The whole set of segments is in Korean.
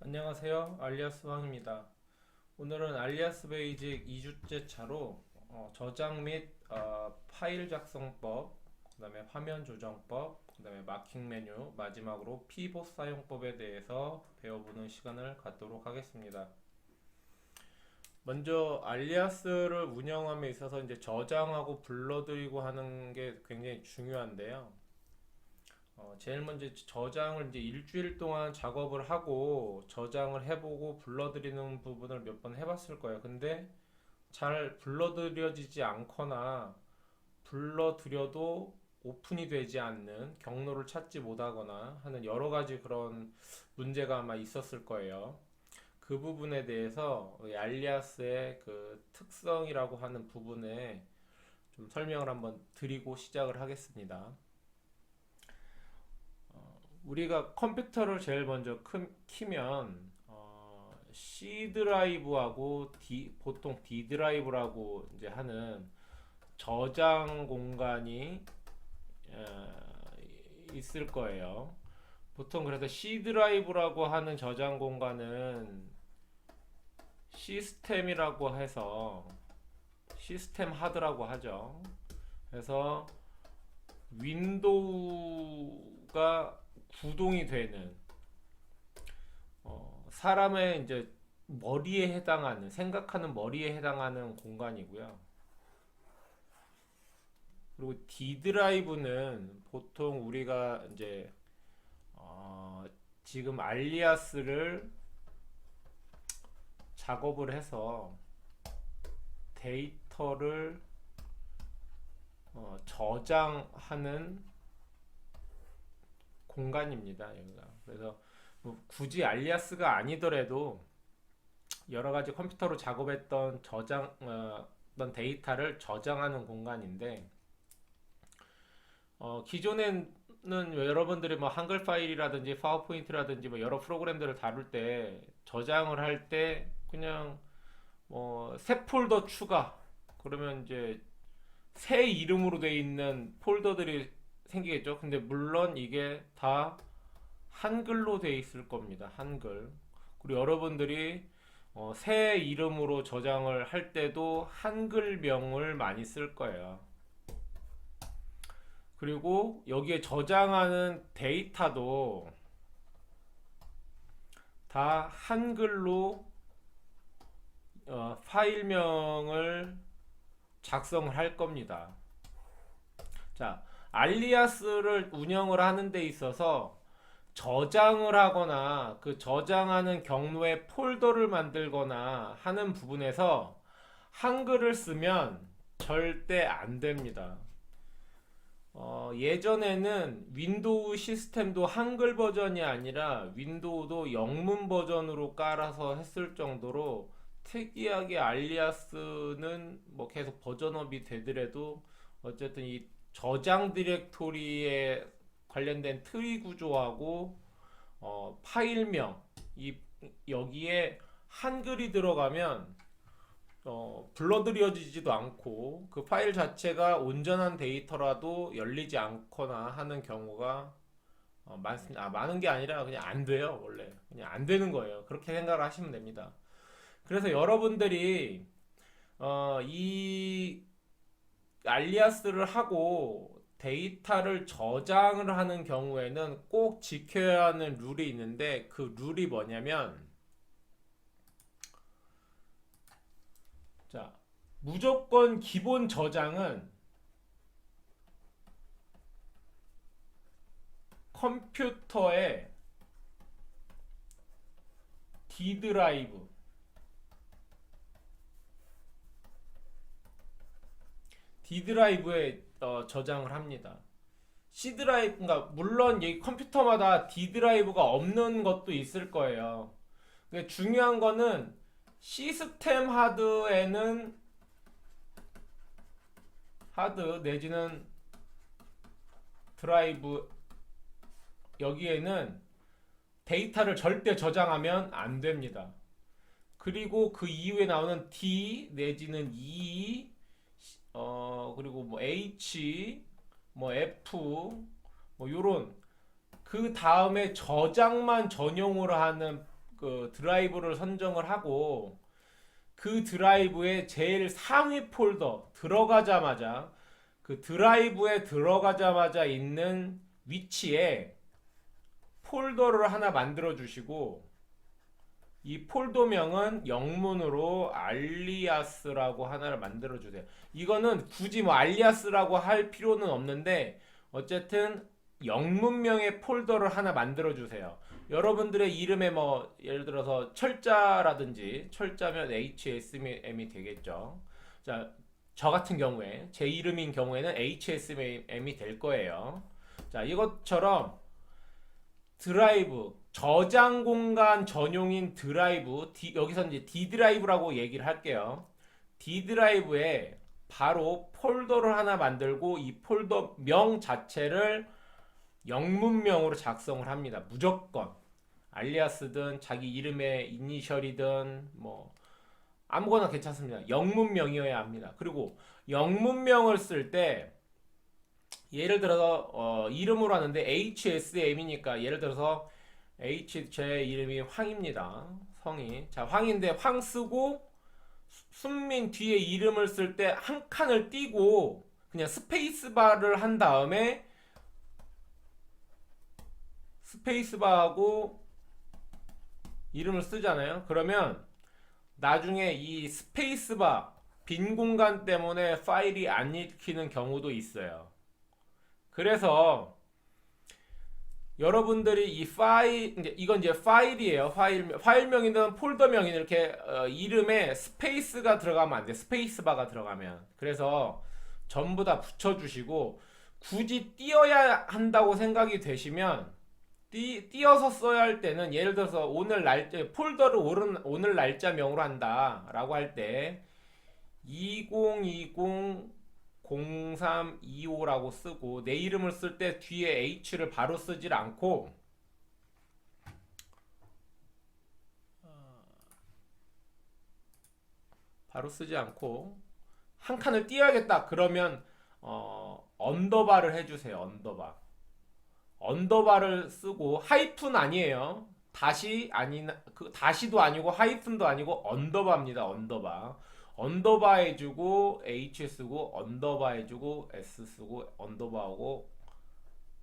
안녕하세요. 알리아스 황입니다. 오늘은 알리아스 베이직 2주째 차로 저장 및 파일 작성법, 그 다음에 화면 조정법, 그 다음에 마킹 메뉴, 마지막으로 피봇 사용법에 대해서 배워보는 시간을 갖도록 하겠습니다. 먼저 알리아스를 운영함에 있어서 이제 저장하고 불러들이고 하는 게 굉장히 중요한데요. 제일 먼저 저장을 이제 일주일 동안 작업을 하고 저장을 해보고 불러들이는 부분을 몇 번 해봤을 거예요. 근데 잘 불러들여지지 않거나 불러들여도 오픈이 되지 않는 경로를 찾지 못하거나 하는 여러 가지 그런 문제가 아마 있었을 거예요. 그 부분에 대해서 알리아스의 그 특성이라고 하는 부분에 좀 설명을 한번 드리고 시작을 하겠습니다. 우리가 컴퓨터를 제일 먼저 키면 C 드라이브하고 보통 D 드라이브라고 이제 하는 저장 공간이 있을 거예요. 보통 그래서 C 드라이브라고 하는 저장 공간은 시스템이라고 해서 시스템 하드라고 하죠. 그래서 윈도우가 구동이 되는 사람의 이제 머리에 해당하는 생각하는 머리에 해당하는 공간이고요. 그리고 D 드라이브는 보통 우리가 이제 지금 알리아스를 작업을 해서 데이터를 저장하는 공간입니다. 여기가. 그래서 뭐 굳이 알리아스가 아니더라도 여러 가지 컴퓨터로 작업했던 어떤 데이터를 저장하는 공간인데 기존에는 여러분들이 뭐 한글 파일이라든지 파워포인트라든지 뭐 여러 프로그램들을 다룰 때 저장을 할 때 그냥 뭐 새 폴더 추가 그러면 이제 새 이름으로 되어 있는 폴더들이 생기겠죠. 근데 물론 이게 다 한글로 되어 있을 겁니다. 한글. 그리고 여러분들이 새 이름으로 저장을 할 때도 한글명을 많이 쓸 거예요. 그리고 여기에 저장하는 데이터도 다 한글로 파일명을 작성을 할 겁니다. 자, 알리아스를 운영을 하는 데 있어서 저장을 하거나 그 저장하는 경로에 폴더를 만들거나 하는 부분에서 한글을 쓰면 절대 안 됩니다. 예전에는 윈도우 시스템도 한글 버전이 아니라 윈도우도 영문 버전으로 깔아서 했을 정도로 특이하게 알리아스는 뭐 계속 버전업이 되더라도 어쨌든 이 저장 디렉토리에 관련된 트리 구조하고 파일명 여기에 한글이 들어가면 불러들여지지도 않고 그 파일 자체가 온전한 데이터라도 열리지 않거나 하는 경우가 많습니다. 많은 게 아니라 그냥 안 돼요. 원래 그냥 안 되는 거예요. 그렇게 생각을 하시면 됩니다. 그래서 여러분들이 이 알리아스를 하고 데이터를 저장을 하는 경우에는 꼭 지켜야 하는 룰이 있는데 그 룰이 뭐냐면 자, 무조건 기본 저장은 컴퓨터의 D 드라이브 D 드라이브에 저장을 합니다. C 드라이브, 그러니까 물론 이 컴퓨터마다 D 드라이브가 없는 것도 있을 거예요. 근데 중요한 거는 시스템 하드 내지는 드라이브 여기에는 데이터를 절대 저장하면 안 됩니다. 그리고 그 이후에 나오는 D 내지는 E 그리고 뭐 H 뭐 F 뭐 요런 그 다음에 저장만 전용으로 하는 그 드라이브를 선정을 하고 그 드라이브의 제일 상위 폴더 들어가자마자 그 드라이브에 들어가자마자 있는 위치에 폴더를 하나 만들어 주시고 이 폴더명은 영문으로 알리아스라고 하나를 만들어 주세요. 이거는 굳이 뭐 알리아스라고 할 필요는 없는데 어쨌든 영문명의 폴더를 하나 만들어 주세요. 여러분들의 이름에 뭐 예를 들어서 철자라든지 철자면 HSM이 되겠죠. 자, 저 같은 경우에 제 이름인 경우에는 HSM이 될 거예요. 자, 이것처럼 드라이브 저장 공간 전용인 드라이브 여기서 이제 D 드라이브라고 얘기를 할게요. D 드라이브에 바로 폴더를 하나 만들고 이 폴더 명 자체를 영문명으로 작성을 합니다. 무조건 알리아스든 자기 이름의 이니셜이든 뭐 아무거나 괜찮습니다. 영문명이어야 합니다. 그리고 영문명을 쓸 때 예를 들어서 이름으로 하는데 HSM이니까 예를 들어서 제 이름이 황입니다. 성이 자 황인데 황 쓰고 순민 뒤에 이름을 쓸 때 한 칸을 띄고 그냥 스페이스바를 한 다음에 스페이스바하고 이름을 쓰잖아요. 그러면 나중에 이 스페이스바 빈 공간 때문에 파일이 안 읽히는 경우도 있어요. 그래서 여러분들이 이 파일 이건 이제 파일이에요. 파일명이든 폴더명이든 이렇게 이름에 스페이스가 들어가면 안 돼. 스페이스바가 들어가면. 그래서 전부 다 붙여주시고 굳이 띄어야 한다고 생각이 되시면 띄어서 써야 할 때는 예를 들어서 오늘 날짜 폴더를 오늘 날짜명으로 한다라고 할 때 2020 0325라고 쓰고 내 이름을 쓸 때 뒤에 H를 바로 쓰질 않고 한 칸을 띄어야겠다 그러면 언더바를 해주세요. 언더바를 쓰고 하이픈 아니에요. 다시도 아니고 하이픈도 아니고 언더바입니다. 언더바 해주고 H 쓰고 언더바 해주고 S 쓰고 언더바하고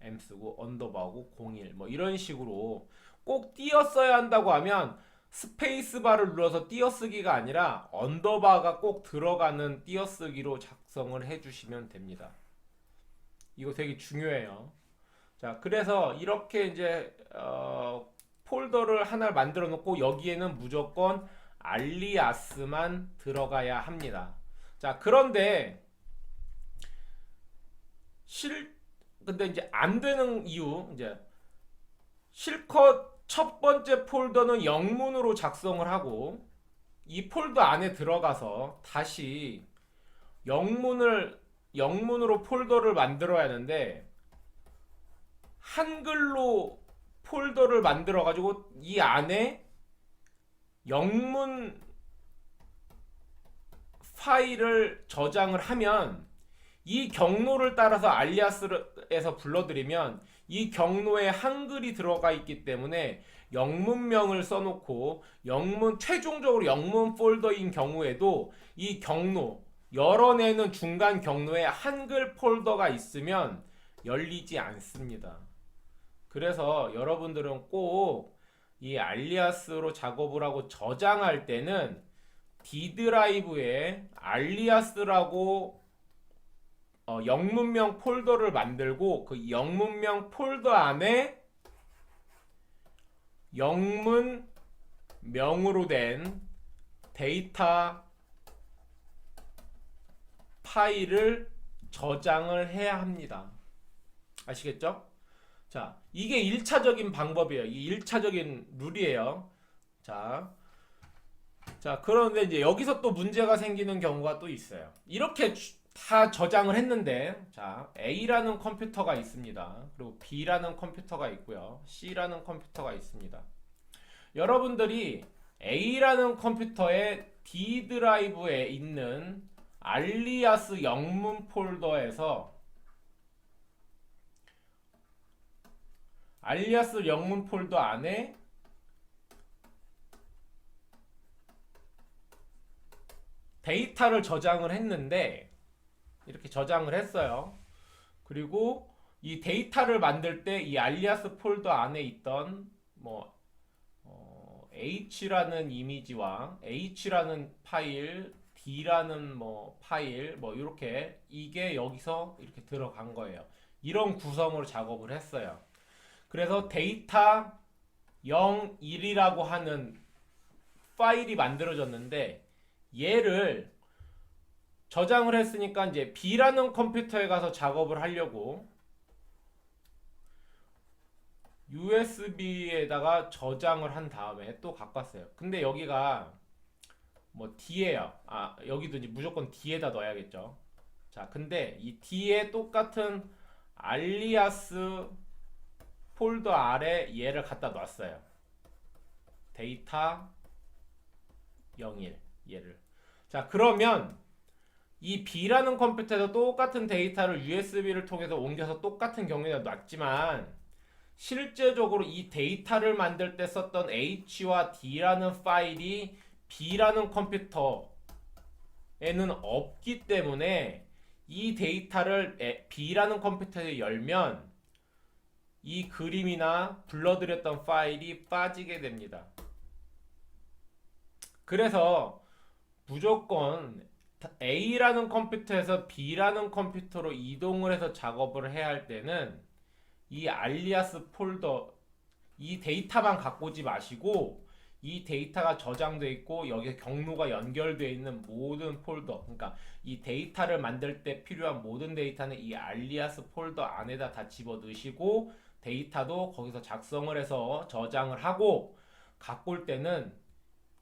M 쓰고 언더바하고 01 뭐 이런 식으로 꼭 띄어써야 한다고 하면 스페이스바를 눌러서 띄어쓰기가 아니라 언더바가 꼭 들어가는 띄어쓰기로 작성을 해주시면 됩니다. 이거 되게 중요해요. 자, 그래서 이렇게 이제 폴더를 하나 만들어 놓고 여기에는 무조건 알리아스만 들어가야 합니다. 자, 그런데 근데 이제 안 되는 이유 이제 실컷 첫 번째 폴더는 영문으로 작성을 하고 이 폴더 안에 들어가서 다시 영문으로 폴더를 만들어야 하는데 한글로 폴더를 만들어 가지고 이 안에 영문 파일을 저장을 하면 이 경로를 따라서 알리아스에서 불러드리면 이 경로에 한글이 들어가 있기 때문에 영문명을 써놓고 최종적으로 영문 폴더인 경우에도 이 경로 열어내는 중간 경로에 한글 폴더가 있으면 열리지 않습니다. 그래서 여러분들은 꼭 이 알리아스로 작업을 하고 저장할 때는 D 드라이브에 알리아스라고 영문명 폴더를 만들고 그 영문명 폴더 안에 영문명으로 된 데이터 파일을 저장을 해야 합니다. 아시겠죠? 자, 이게 1차적인 방법이에요. 이 1차적인 룰이에요. 자, 그런데 이제 여기서 또 문제가 생기는 경우가 또 있어요. 이렇게 다 저장을 했는데, 자, A라는 컴퓨터가 있습니다. 그리고 B라는 컴퓨터가 있고요. C라는 컴퓨터가 있습니다. 여러분들이 A라는 컴퓨터의 D 드라이브에 있는 알리아스 영문 폴더에서 알리아스 영문 폴더 안에 데이터를 저장을 했는데 이렇게 저장을 했어요. 그리고 이 데이터를 만들 때 이 알리아스 폴더 안에 있던 뭐 H라는 이미지와 H라는 파일, D라는 뭐 파일, 뭐 이렇게 이게 여기서 이렇게 들어간 거예요. 이런 구성으로 작업을 했어요. 그래서 데이터 0, 1이라고 하는 파일이 만들어졌는데 얘를 저장을 했으니까 이제 B라는 컴퓨터에 가서 작업을 하려고 USB에다가 저장을 한 다음에 또 갖고 왔어요. 근데 여기가 뭐 D예요. 여기도 이제 무조건 D에다 넣어야겠죠. 자, 근데 이 D에 똑같은 알리아스 폴더 아래 얘를 갖다 놨어요. 데이터 01 얘를. 자, 그러면 이 B라는 컴퓨터에서 똑같은 데이터를 USB를 통해서 옮겨서 똑같은 경로에 놨지만 실제적으로 이 데이터를 만들 때 썼던 H와 D라는 파일이 B라는 컴퓨터에는 없기 때문에 이 데이터를 B라는 컴퓨터에 열면 이 그림이나 불러들였던 파일이 빠지게 됩니다. 그래서 무조건 A라는 컴퓨터에서 B라는 컴퓨터로 이동을 해서 작업을 해야 할 때는 이 알리아스 폴더 이 데이터만 갖고 오지 마시고 이 데이터가 저장되어 있고 여기에 경로가 연결되어 있는 모든 폴더, 그러니까 이 데이터를 만들 때 필요한 모든 데이터는 이 알리아스 폴더 안에다 다 집어 넣으시고 데이터도 거기서 작성을 해서 저장을 하고 갖고 올 때는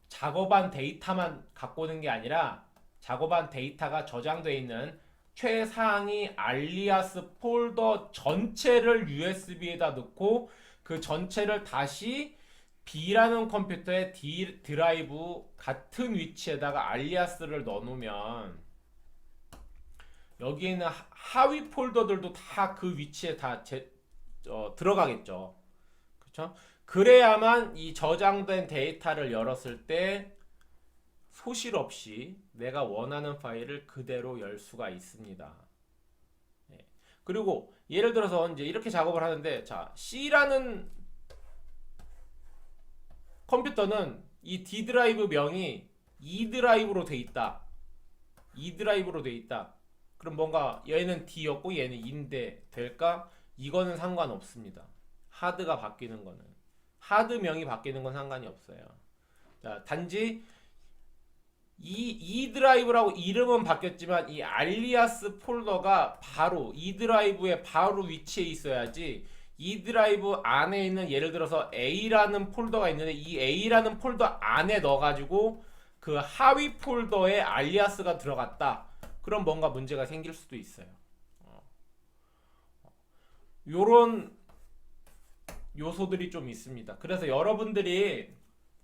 작업한 데이터만 갖고 오는 게 아니라 작업한 데이터가 저장되어 있는 최상위 알리아스 폴더 전체를 USB에다 넣고 그 전체를 다시 B라는 컴퓨터의 D 드라이브 같은 위치에다가 알리아스를 넣어놓으면 여기에 있는 하위 폴더들도 다 그 위치에 다 들어가겠죠. 그렇죠? 그래야만 이 저장된 데이터를 열었을 때 소실 없이 내가 원하는 파일을 그대로 열 수가 있습니다. 네. 그리고 예를 들어서 이제 이렇게 작업을 하는데, 자, C라는 컴퓨터는 이 D 드라이브 명이 E 드라이브로 돼 있다. E 드라이브로 돼 있다. 그럼 뭔가 얘는 D였고 얘는 E인데 될까? 이거는 상관없습니다. 하드가 바뀌는 거는. 하드 명이 바뀌는 건 상관이 없어요. 자, 단지 이 드라이브라고 이름은 바뀌었지만 이 알리아스 폴더가 바로 이 드라이브의 바로 위치에 있어야지 이 드라이브 안에 있는 예를 들어서 A라는 폴더가 있는데 이 A라는 폴더 안에 넣어가지고 그 하위 폴더에 알리아스가 들어갔다. 그럼 뭔가 문제가 생길 수도 있어요. 요런 요소들이 좀 있습니다. 그래서 여러분들이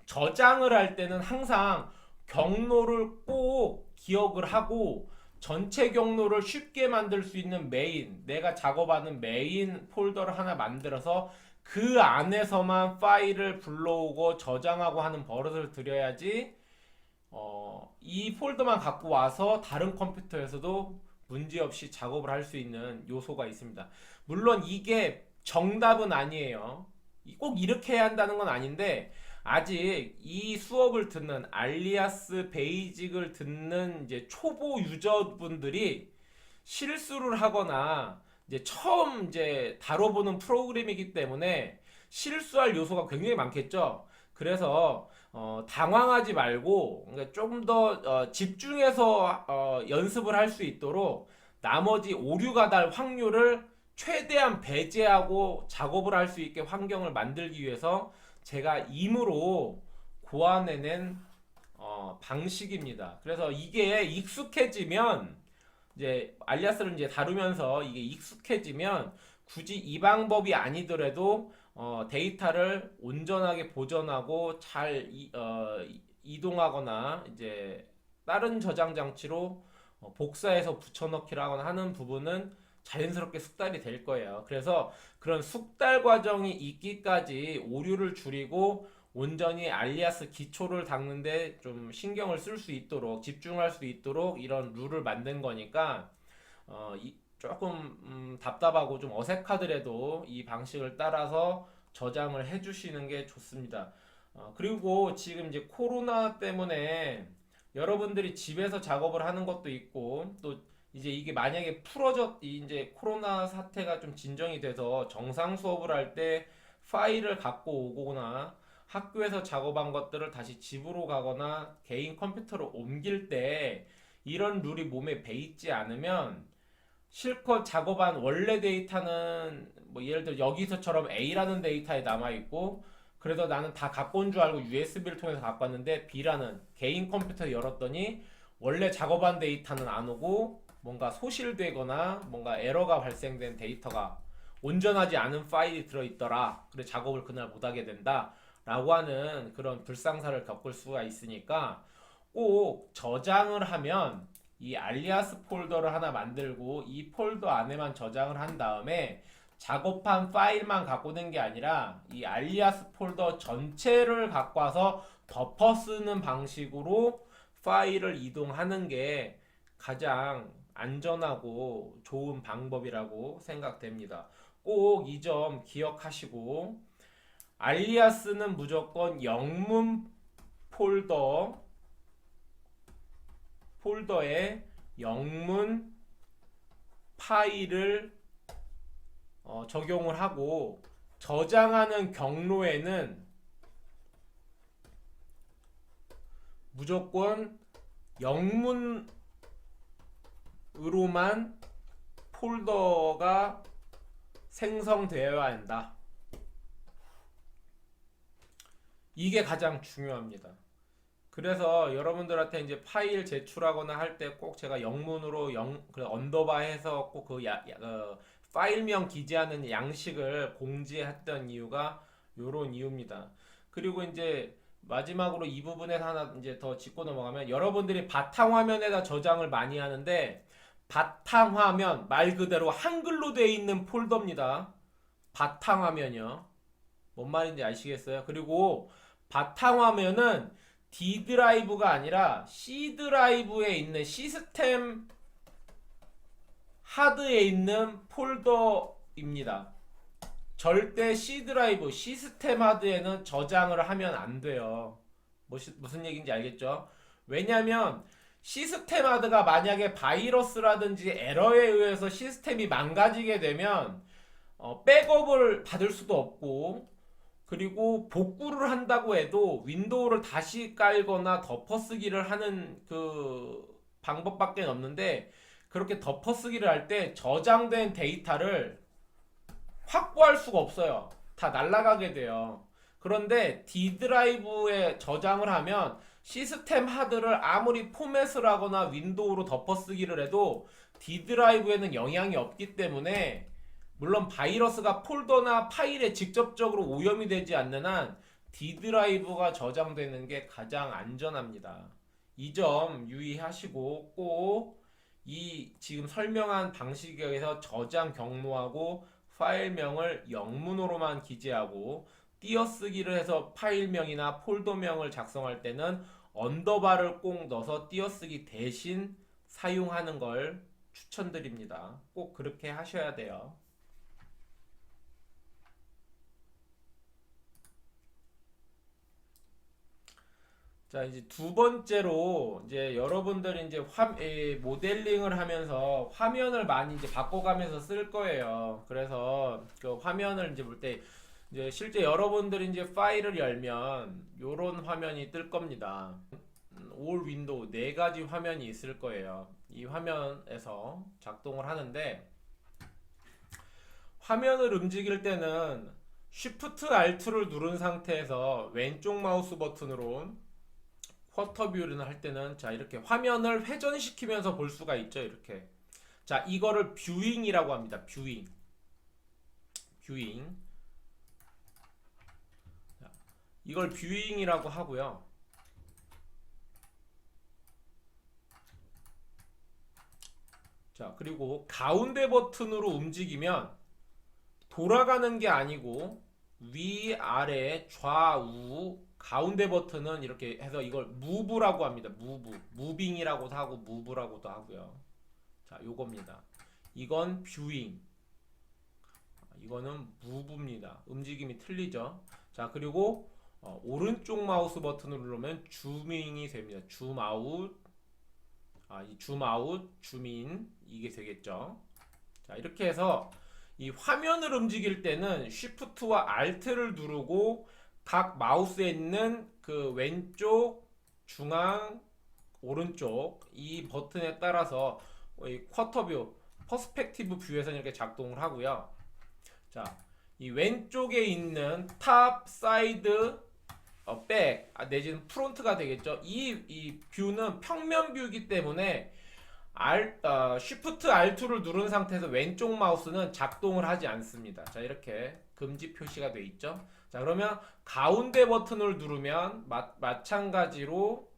저장을 할 때는 항상 경로를 꼭 기억을 하고 전체 경로를 쉽게 만들 수 있는 메인, 내가 작업하는 메인 폴더를 하나 만들어서 그 안에서만 파일을 불러오고 저장하고 하는 버릇을 들여야지 이 폴더만 갖고 와서 다른 컴퓨터에서도 문제없이 작업을 할 수 있는 요소가 있습니다. 물론 이게 정답은 아니에요. 꼭 이렇게 해야 한다는 건 아닌데 아직 이 수업을 듣는 알리아스 베이직을 듣는 이제 초보 유저분들이 실수를 하거나 이제 처음 이제 다뤄보는 프로그램이기 때문에 실수할 요소가 굉장히 많겠죠. 그래서 당황하지 말고 그러니까 좀 더 집중해서 연습을 할 수 있도록 나머지 오류가 날 확률을 최대한 배제하고 작업을 할 수 있게 환경을 만들기 위해서 제가 임으로 고안해낸 방식입니다. 그래서 이게 익숙해지면 이제 알리아스를 이제 다루면서 이게 익숙해지면 굳이 이 방법이 아니더라도 데이터를 온전하게 보존하고 잘 이동하거나 이제 다른 저장 장치로 복사해서 붙여넣기를 하거나 하는 부분은 자연스럽게 숙달이 될 거예요. 그래서 그런 숙달 과정이 있기까지 오류를 줄이고 온전히 알리아스 기초를 닦는데 좀 신경을 쓸 수 있도록 집중할 수 있도록 이런 룰을 만든 거니까 조금 답답하고 좀 어색하더라도 이 방식을 따라서 저장을 해주시는 게 좋습니다. 그리고 지금 이제 코로나 때문에 여러분들이 집에서 작업을 하는 것도 있고 또 이제 이게 만약에 이제 코로나 사태가 좀 진정이 돼서 정상 수업을 할 때 파일을 갖고 오거나 학교에서 작업한 것들을 다시 집으로 가거나 개인 컴퓨터로 옮길 때 이런 룰이 몸에 배있지 않으면 실컷 작업한 원래 데이터는 뭐 예를 들어 여기서처럼 A라는 데이터에 남아 있고 그래도 나는 다 갖고 온 줄 알고 USB를 통해서 갖고 왔는데 B라는 개인 컴퓨터 열었더니 원래 작업한 데이터는 안 오고 뭔가 소실되거나 뭔가 에러가 발생된 데이터가 온전하지 않은 파일이 들어있더라. 그래 작업을 그날 못하게 된다. 라고 하는 그런 불상사를 겪을 수가 있으니까 꼭 저장을 하면 이 알리아스 폴더를 하나 만들고 이 폴더 안에만 저장을 한 다음에 작업한 파일만 갖고 는 게 아니라 이 알리아스 폴더 전체를 갖고 와서 덮어 쓰는 방식으로 파일을 이동하는 게 가장 안전하고 좋은 방법이라고 생각됩니다. 꼭 이 점 기억하시고 알리아스는 무조건 영문 폴더에 영문 파일을 적용을 하고 저장하는 경로에는 무조건 영문으로만 폴더가 생성되어야 한다. 이게 가장 중요합니다. 그래서 여러분들한테 이제 파일 제출하거나 할 때 꼭 제가 영문으로 언더바 해서 꼭 파일명 기재하는 양식을 공지했던 이유가 요런 이유입니다. 그리고 이제 마지막으로 이 부분에서 하나 이제 더 짚고 넘어가면 여러분들이 바탕화면에다 저장을 많이 하는데 바탕화면 말 그대로 한글로 되어 있는 폴더입니다. 바탕화면이요. 뭔 말인지 아시겠어요? 그리고 바탕화면은 D 드라이브가 아니라 C 드라이브에 있는 시스템 하드에 있는 폴더입니다. 절대 C 드라이브, 시스템 하드에는 저장을 하면 안 돼요. 무슨 얘기인지 알겠죠? 왜냐면 시스템 하드가 만약에 바이러스라든지 에러에 의해서 시스템이 망가지게 되면 백업을 받을 수도 없고 그리고 복구를 한다고 해도 윈도우를 다시 깔거나 덮어쓰기를 하는 그 방법밖에 없는데 그렇게 덮어쓰기를 할 때 저장된 데이터를 확보할 수가 없어요. 다 날아가게 돼요. 그런데 D 드라이브에 저장을 하면 시스템 하드를 아무리 포맷을 하거나 윈도우로 덮어쓰기를 해도 D 드라이브에는 영향이 없기 때문에 물론 바이러스가 폴더나 파일에 직접적으로 오염이 되지 않는 한 D 드라이브가 저장되는 게 가장 안전합니다. 이 점 유의하시고 꼭 이 지금 설명한 방식에 의해서 저장 경로하고 파일명을 영문으로만 기재하고 띄어쓰기를 해서 파일명이나 폴더명을 작성할 때는 언더바를 꼭 넣어서 띄어쓰기 대신 사용하는 걸 추천드립니다. 꼭 그렇게 하셔야 돼요. 자, 이제 두 번째로 이제 여러분들이 이제 모델링을 하면서 화면을 많이 이제 바꿔가면서 쓸 거예요. 그래서 그 화면을 이제 볼 때 이제 실제 여러분들이 이제 파일을 열면 요런 화면이 뜰 겁니다. 올 윈도우 네 가지 화면이 있을 거예요. 이 화면에서 작동을 하는데 화면을 움직일 때는 Shift Alt를 누른 상태에서 왼쪽 마우스 버튼으로 쿼터 뷰를 할 때는 자 이렇게 화면을 회전시키면서 볼 수가 있죠. 이렇게 자 이거를 뷰잉이라고 합니다. 뷰잉 자, 이걸 뷰잉이라고 하고요. 자 그리고 가운데 버튼으로 움직이면 돌아가는 게 아니고 위, 아래, 좌우, 가운데 버튼은 이렇게 해서 이걸 무브라고 합니다. 무브. 무빙이라고도 하고 무브라고도 하고요. 자, 요겁니다. 이건 뷰잉. 이거는 무브입니다. 움직임이 틀리죠. 자, 그리고 오른쪽 마우스 버튼을 누르면 줌잉이 됩니다. 줌아웃, 이 줌아웃, 줌인 이게 되겠죠. 자, 이렇게 해서 이 화면을 움직일 때는 Shift와 Alt를 누르고 각 마우스에 있는 그 왼쪽, 중앙, 오른쪽 이 버튼에 따라서 이 쿼터뷰, 퍼스펙티브 뷰에서는 이렇게 작동을 하고요. 자, 이 왼쪽에 있는 탑, 사이드, 백, 내지는 프론트가 되겠죠. 이 뷰는 평면 뷰이기 때문에 Shift R2를 누른 상태에서 왼쪽 마우스는 작동을 하지 않습니다. 자, 이렇게 금지 표시가 돼 있죠. 자, 그러면 가운데 버튼을 누르면 마찬가지로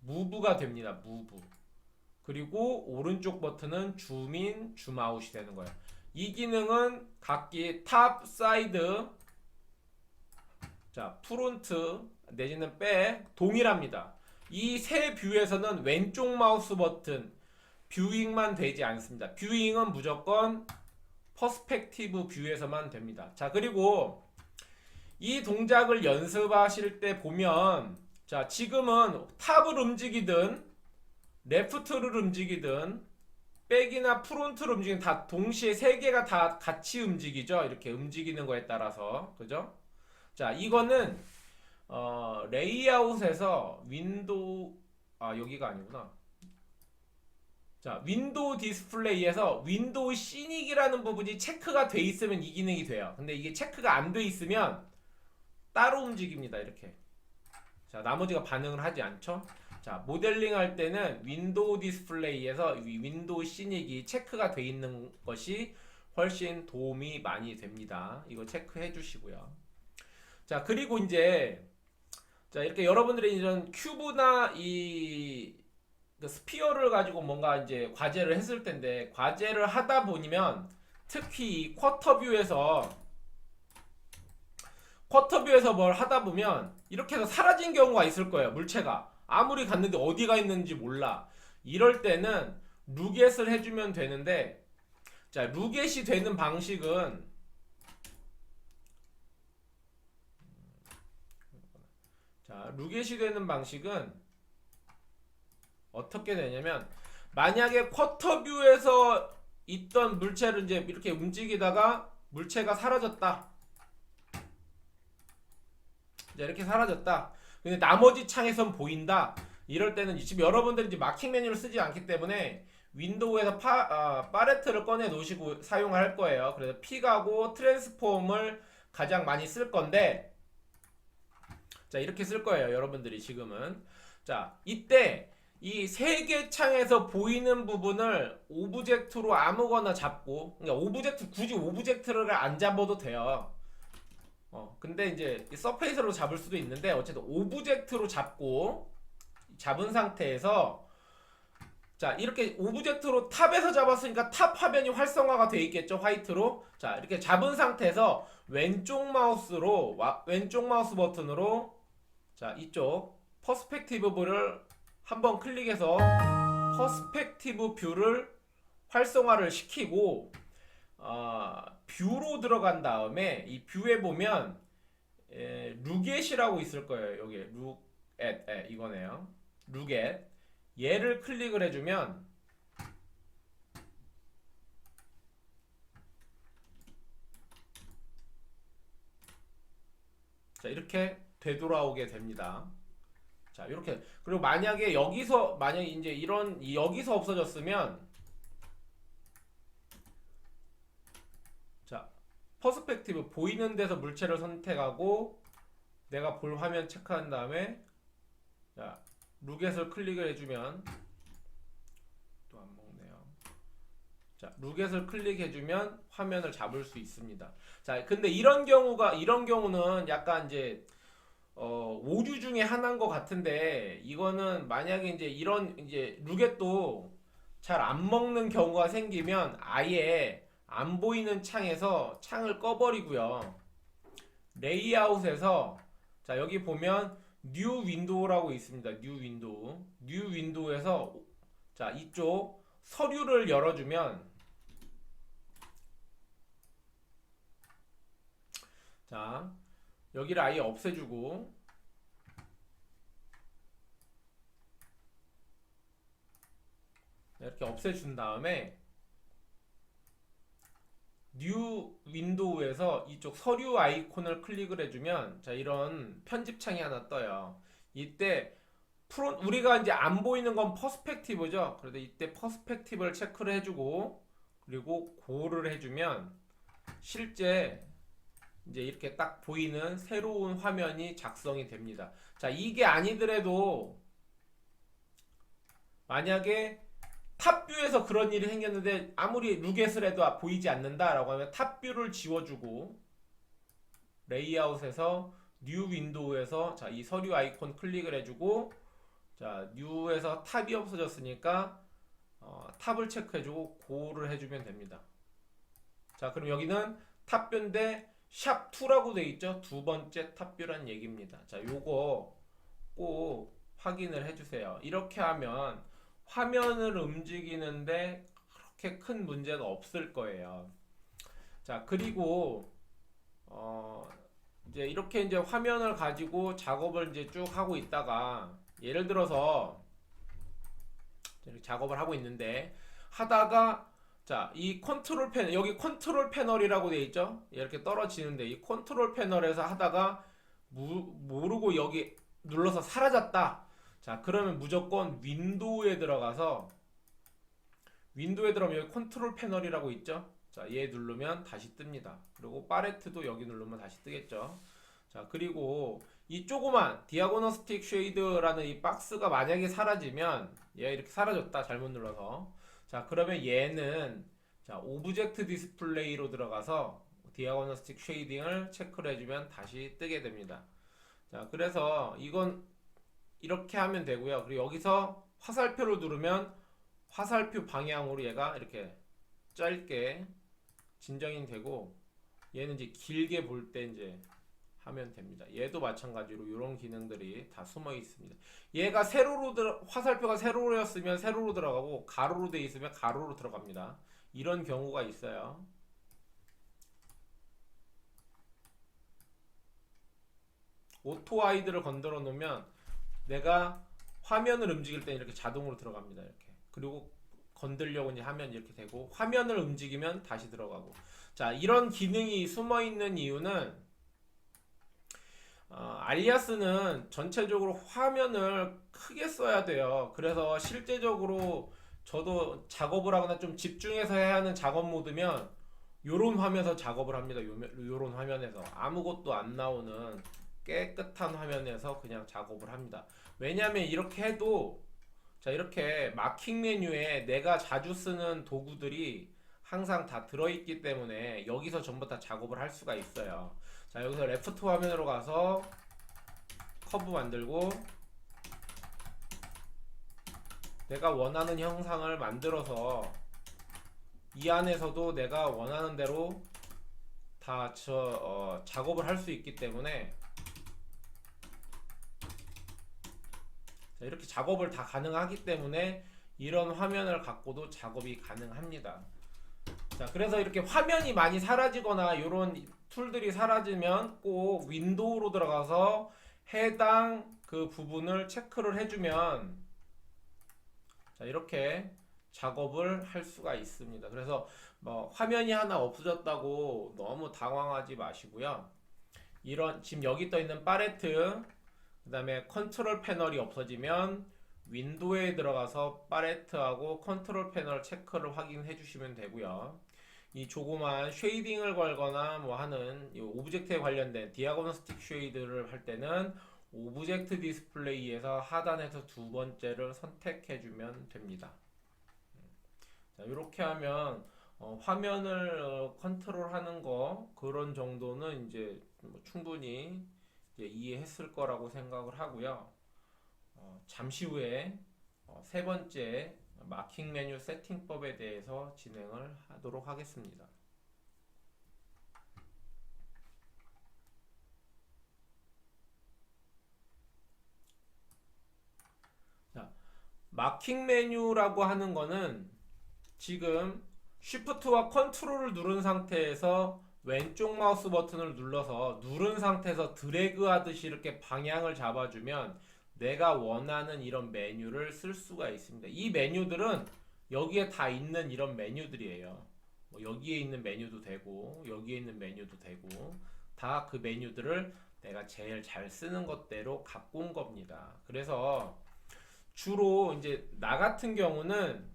무브가 됩니다. 무브. 그리고 오른쪽 버튼은 줌인, 줌아웃이 되는 거예요. 이 기능은 각기 탑, 사이드, 자, 프론트 내지는 백 동일합니다. 이 세 뷰에서는 왼쪽 마우스 버튼 뷰잉만 되지 않습니다. 뷰잉은 무조건 퍼스펙티브 뷰에서만 됩니다. 자, 그리고 이 동작을 연습하실 때 보면, 자, 지금은 탑을 움직이든 레프트를 움직이든 백이나 프론트를 움직이든 다 동시에 세 개가 다 같이 움직이죠. 이렇게 움직이는 거에 따라서. 그죠? 자, 이거는 레이아웃에서 여기가 아니구나. 자, 윈도우 디스플레이에서 윈도우 시닉이라는 부분이 체크가 돼 있으면 이 기능이 돼요. 근데 이게 체크가 안 돼 있으면 따로 움직입니다. 이렇게. 자, 나머지가 반응을 하지 않죠. 자, 모델링 할 때는 윈도우 디스플레이에서 윈도우 시닉이 체크가 돼 있는 것이 훨씬 도움이 많이 됩니다. 이거 체크해 주시고요. 자, 그리고 이제 자, 이렇게 여러분들이 이런 큐브나 그 스피어를 가지고 뭔가 이제 과제를 했을 텐데, 과제를 하다 보면 특히 이 쿼터뷰에서 뭘 하다 보면 이렇게 해서 사라진 경우가 있을 거예요. 물체가 아무리 갔는데 어디가 있는지 몰라. 이럴 때는 루겟을 해주면 되는데, 자, 루겟이 되는 방식은 어떻게 되냐면, 만약에 쿼터뷰에서 있던 물체를 이제 이렇게 움직이다가 물체가 사라졌다. 자, 이렇게 사라졌다. 근데 나머지 창에선 보인다. 이럴 때는 지금 여러분들이 이제 마킹 메뉴를 쓰지 않기 때문에 윈도우에서 팔레트를 꺼내 놓으시고 사용할 거예요. 그래서 픽하고 트랜스폼을 가장 많이 쓸 건데, 자, 이렇게 쓸 거예요. 여러분들이 지금은. 자, 이때 이 세 개 창에서 보이는 부분을 오브젝트로 아무거나 잡고, 그러니까 굳이 오브젝트를 안 잡아도 돼요. 근데 이제 서페이스로 잡을 수도 있는데, 어쨌든 오브젝트로 잡은 상태에서, 자, 이렇게 오브젝트로 탑에서 잡았으니까 탑 화면이 활성화가 돼 있겠죠. 화이트로. 자, 이렇게 잡은 상태에서 왼쪽 마우스 버튼으로, 자, 이쪽 퍼스펙티브 뷰를 한번 클릭해서 퍼스펙티브 뷰를 활성화를 시키고, 뷰로 들어간 다음에 이 뷰에 보면 루겟이라고 있을 거예요. 여기 루겟, 이거네요. 루겟. 얘를 클릭을 해주면, 자, 이렇게 되돌아오게 됩니다. 자, 이렇게. 그리고 만약에 이제 여기서 없어졌으면, 자, 퍼스펙티브 보이는 데서 물체를 선택하고 내가 볼 화면 체크한 다음에, 자, 루겟을 클릭을 해주면, 또 안 먹네요. 자, 루겟을 클릭해주면 화면을 잡을 수 있습니다. 자, 근데 이런 경우는 약간 이제 오류 중에 하나인 것 같은데, 이거는 만약에 이제 루겟도 잘 안 먹는 경우가 생기면 아예 안 보이는 창에서 창을 꺼버리고요. 레이아웃에서 자 여기 보면 뉴 윈도우라고 있습니다. 뉴 윈도우에서 자 이쪽 서류를 열어주면 자 여기를 아예 없애주고 이렇게 없애준 다음에 뉴 윈도우에서 이쪽 서류 아이콘을 클릭을 해주면 자 이런 편집창이 하나 떠요. 이때 우리가 이제 안 보이는 건 퍼스펙티브죠. 그래서 이때 퍼스펙티브를 체크를 해주고 그리고 고를 해주면 실제 이제 이렇게 딱 보이는 새로운 화면이 작성이 됩니다. 자 이게 아니더라도 만약에 탑뷰에서 그런 일이 생겼는데 아무리 루겟을 해도 보이지 않는다라고 하면 탑뷰를 지워주고 레이아웃에서 뉴 윈도우에서 자 이 서류 아이콘 클릭을 해주고 자 뉴에서 탑이 없어졌으니까 탑을 체크해주고 고를 해주면 됩니다. 자 그럼 여기는 탑뷰인데 샵2라고 돼 있죠. 두 번째 탑뷰란 얘기입니다. 자 요거 꼭 확인을 해주세요. 이렇게 하면 화면을 움직이는데 그렇게 큰 문제는 없을 거예요. 자 그리고 이제 이렇게 이제 화면을 가지고 작업을 이제 쭉 하고 있다가 예를 들어서 이렇게 작업을 하고 있는데 하다가 자 이 컨트롤 패널 여기 컨트롤 패널이라고 되어 있죠. 이렇게 떨어지는데 이 컨트롤 패널에서 하다가 모르고 여기 눌러서 사라졌다. 자 그러면 무조건 윈도우에 들어가면 여기 컨트롤 패널이라고 있죠. 자 얘 누르면 다시 뜹니다. 그리고 팔레트도 여기 누르면 다시 뜨겠죠. 자 그리고 이 조그만 디아고노스틱 쉐이드라는 이 박스가 만약에 사라지면 얘 이렇게 사라졌다 잘못 눌러서 자 그러면 얘는 자 오브젝트 디스플레이로 들어가서 디아고노스틱 쉐이딩을 체크를 해주면 다시 뜨게 됩니다. 자 그래서 이건 이렇게 하면 되고요. 그리고 여기서 화살표를 누르면 화살표 방향으로 얘가 이렇게 짧게 진정이 되고 얘는 이제 길게 볼 때 이제 하면 됩니다. 얘도 마찬가지로 이런 기능들이 다 숨어 있습니다. 얘가 화살표가 세로로였으면 세로로 들어가고 가로로 돼 있으면 가로로 들어갑니다. 이런 경우가 있어요. 오토 하이드를 건드려 놓으면 내가 화면을 움직일 때 이렇게 자동으로 들어갑니다. 이렇게. 그리고 건들려고 하면 이렇게 되고 화면을 움직이면 다시 들어가고 자 이런 기능이 숨어 있는 이유는 알리아스는 전체적으로 화면을 크게 써야 돼요. 그래서 실제적으로 저도 작업을 하거나 좀 집중해서 해야 하는 작업 모드면 요런 화면에서 작업을 합니다. 요런 화면에서 아무것도 안 나오는 깨끗한 화면에서 그냥 작업을 합니다. 왜냐면 이렇게 해도 자 이렇게 마킹 메뉴에 내가 자주 쓰는 도구들이 항상 다 들어있기 때문에 여기서 전부 다 작업을 할 수가 있어요. 자 여기서 레프트 화면으로 가서 커브 만들고 내가 원하는 형상을 만들어서 이 안에서도 내가 원하는 대로 다 작업을 할 수 있기 때문에 자, 이렇게 작업을 다 가능하기 때문에 이런 화면을 갖고도 작업이 가능합니다. 자 그래서 이렇게 화면이 많이 사라지거나 이런 툴들이 사라지면 꼭 윈도우로 들어가서 해당 그 부분을 체크를 해주면 자 이렇게 작업을 할 수가 있습니다. 그래서 뭐 화면이 하나 없어졌다고 너무 당황하지 마시고요. 이런 지금 여기 떠 있는 팔레트 그 다음에 컨트롤 패널이 없어지면 윈도우에 들어가서 팔레트하고 컨트롤 패널 체크를 확인해 주시면 되고요. 이 조그만 쉐이딩을 걸거나 뭐 하는 이 오브젝트에 관련된 디아고노스틱 쉐이드를 할 때는 오브젝트 디스플레이에서 하단에서 두 번째를 선택해 주면 됩니다. 자, 이렇게 하면 화면을 컨트롤하는 거 그런 정도는 이제 뭐 충분히 이제 이해했을 거라고 생각을 하고요. 잠시 후에 세 번째 마킹 메뉴 세팅법에 대해서 진행을 하도록 하겠습니다. 마킹 메뉴라고 하는 거는 지금 쉬프트와 컨트롤을 누른 상태에서 왼쪽 마우스 버튼을 눌러서 누른 상태에서 드래그 하듯이 이렇게 방향을 잡아주면 내가 원하는 이런 메뉴를 쓸 수가 있습니다. 이 메뉴들은 여기에 다 있는 이런 메뉴들이에요. 뭐 여기에 있는 메뉴도 되고 여기에 있는 메뉴도 되고 다 그 메뉴들을 내가 제일 잘 쓰는 것대로 갖고 온 겁니다. 그래서 주로 이제 나 같은 경우는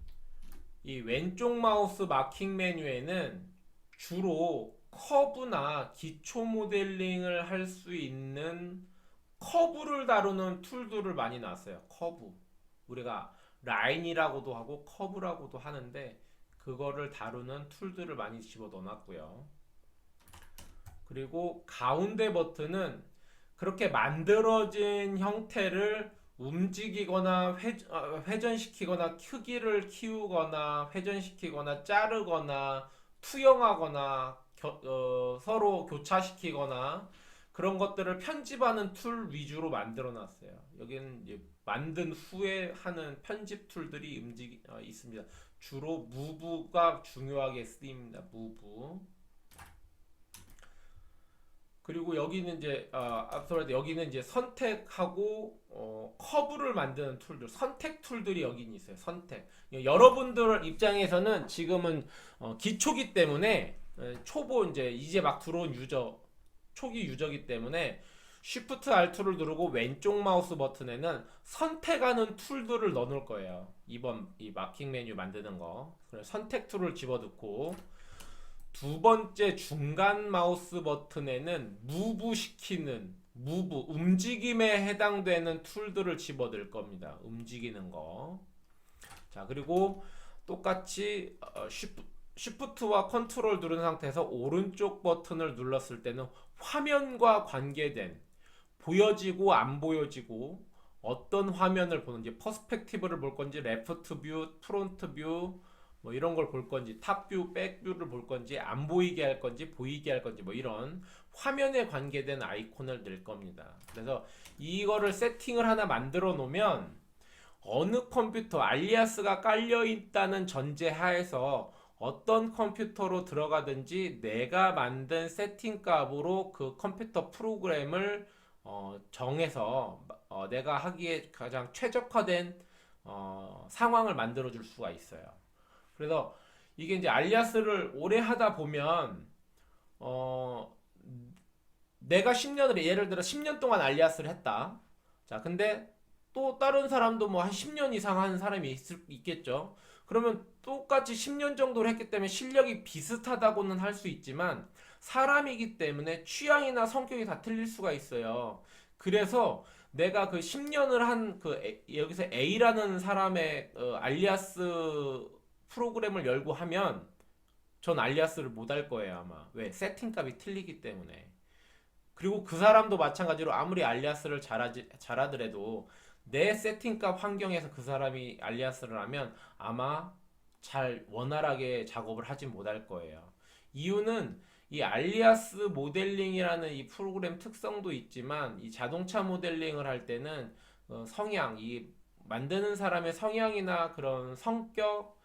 이 왼쪽 마우스 마킹 메뉴에는 주로 커브나 기초 모델링을 할 수 있는 커브를 다루는 툴들을 많이 놨어요. 커브. 우리가 라인이라고도 하고 커브라고도 하는데 그거를 다루는 툴들을 많이 집어 넣어놨고요. 그리고 가운데 버튼은 그렇게 만들어진 형태를 움직이거나 회전시키거나 크기를 키우거나 회전시키거나 자르거나 투영하거나 서로 교차시키거나 그런 것들을 편집하는 툴 위주로 만들어 놨어요. 여기는 이제 만든 후에 하는 편집 툴들이 있습니다. 주로 무브가 중요하게 쓰입니다. 무브. 그리고 여기는 이제 앞서 말했듯이 여기는 이제 선택하고 커브를 만드는 툴들, 선택 툴들이 여기 있어요. 선택. 여러분들 입장에서는 지금은 기초기 때문에 초보 이제 막 들어온 유저, 초기 유저기 때문에 Shift Alt를 누르고 왼쪽 마우스 버튼에는 선택하는 툴들을 넣어놓을 거예요. 이번 이 마킹 메뉴 만드는 거. 그래서 선택 툴을 집어넣고 두 번째 중간 마우스 버튼에는 무브 시키는 움직임에 해당되는 툴들을 집어넣을 겁니다. 움직이는 거. 자, 그리고 똑같이 쉬프트와 컨트롤 누른 상태에서 오른쪽 버튼을 눌렀을 때는 화면과 관계된 보여지고 안 보여지고 어떤 화면을 보는지 퍼스펙티브를 볼 건지 레프트 뷰, 프론트 뷰 뭐 이런 걸 볼 건지 탑뷰, 백뷰를 볼 건지 안 보이게 할 건지 보이게 할 건지 뭐 이런 화면에 관계된 아이콘을 넣을 겁니다. 그래서 이거를 세팅을 하나 만들어 놓으면 어느 컴퓨터 알리아스가 깔려 있다는 전제 하에서 어떤 컴퓨터로 들어가든지 내가 만든 세팅 값으로 그 컴퓨터 프로그램을 정해서 내가 하기에 가장 최적화된 상황을 만들어 줄 수가 있어요. 그래서 이게 이제 알리아스를 오래 하다 보면 내가 10년을 예를 들어 10년 동안 알리아스를 했다. 자, 근데 또 다른 사람도 뭐 한 10년 이상 하는 사람이 있겠죠. 그러면 똑같이 10년 정도를 했기 때문에 실력이 비슷하다고는 할 수 있지만 사람이기 때문에 취향이나 성격이 다 틀릴 수가 있어요. 그래서 내가 그 10년을 한 여기서 A라는 사람의 알리아스 프로그램을 열고 하면 전 알리아스를 못 할 거예요, 아마. 왜? 세팅값이 틀리기 때문에. 그리고 그 사람도 마찬가지로 아무리 알리아스를 잘하더라도 내 세팅값 환경에서 그 사람이 알리아스를 하면 아마 잘 원활하게 작업을 하진 못할 거예요. 이유는 이 알리아스 모델링이라는 이 프로그램 특성도 있지만 이 자동차 모델링을 할 때는 성향, 이 만드는 사람의 성향이나 그런 성격,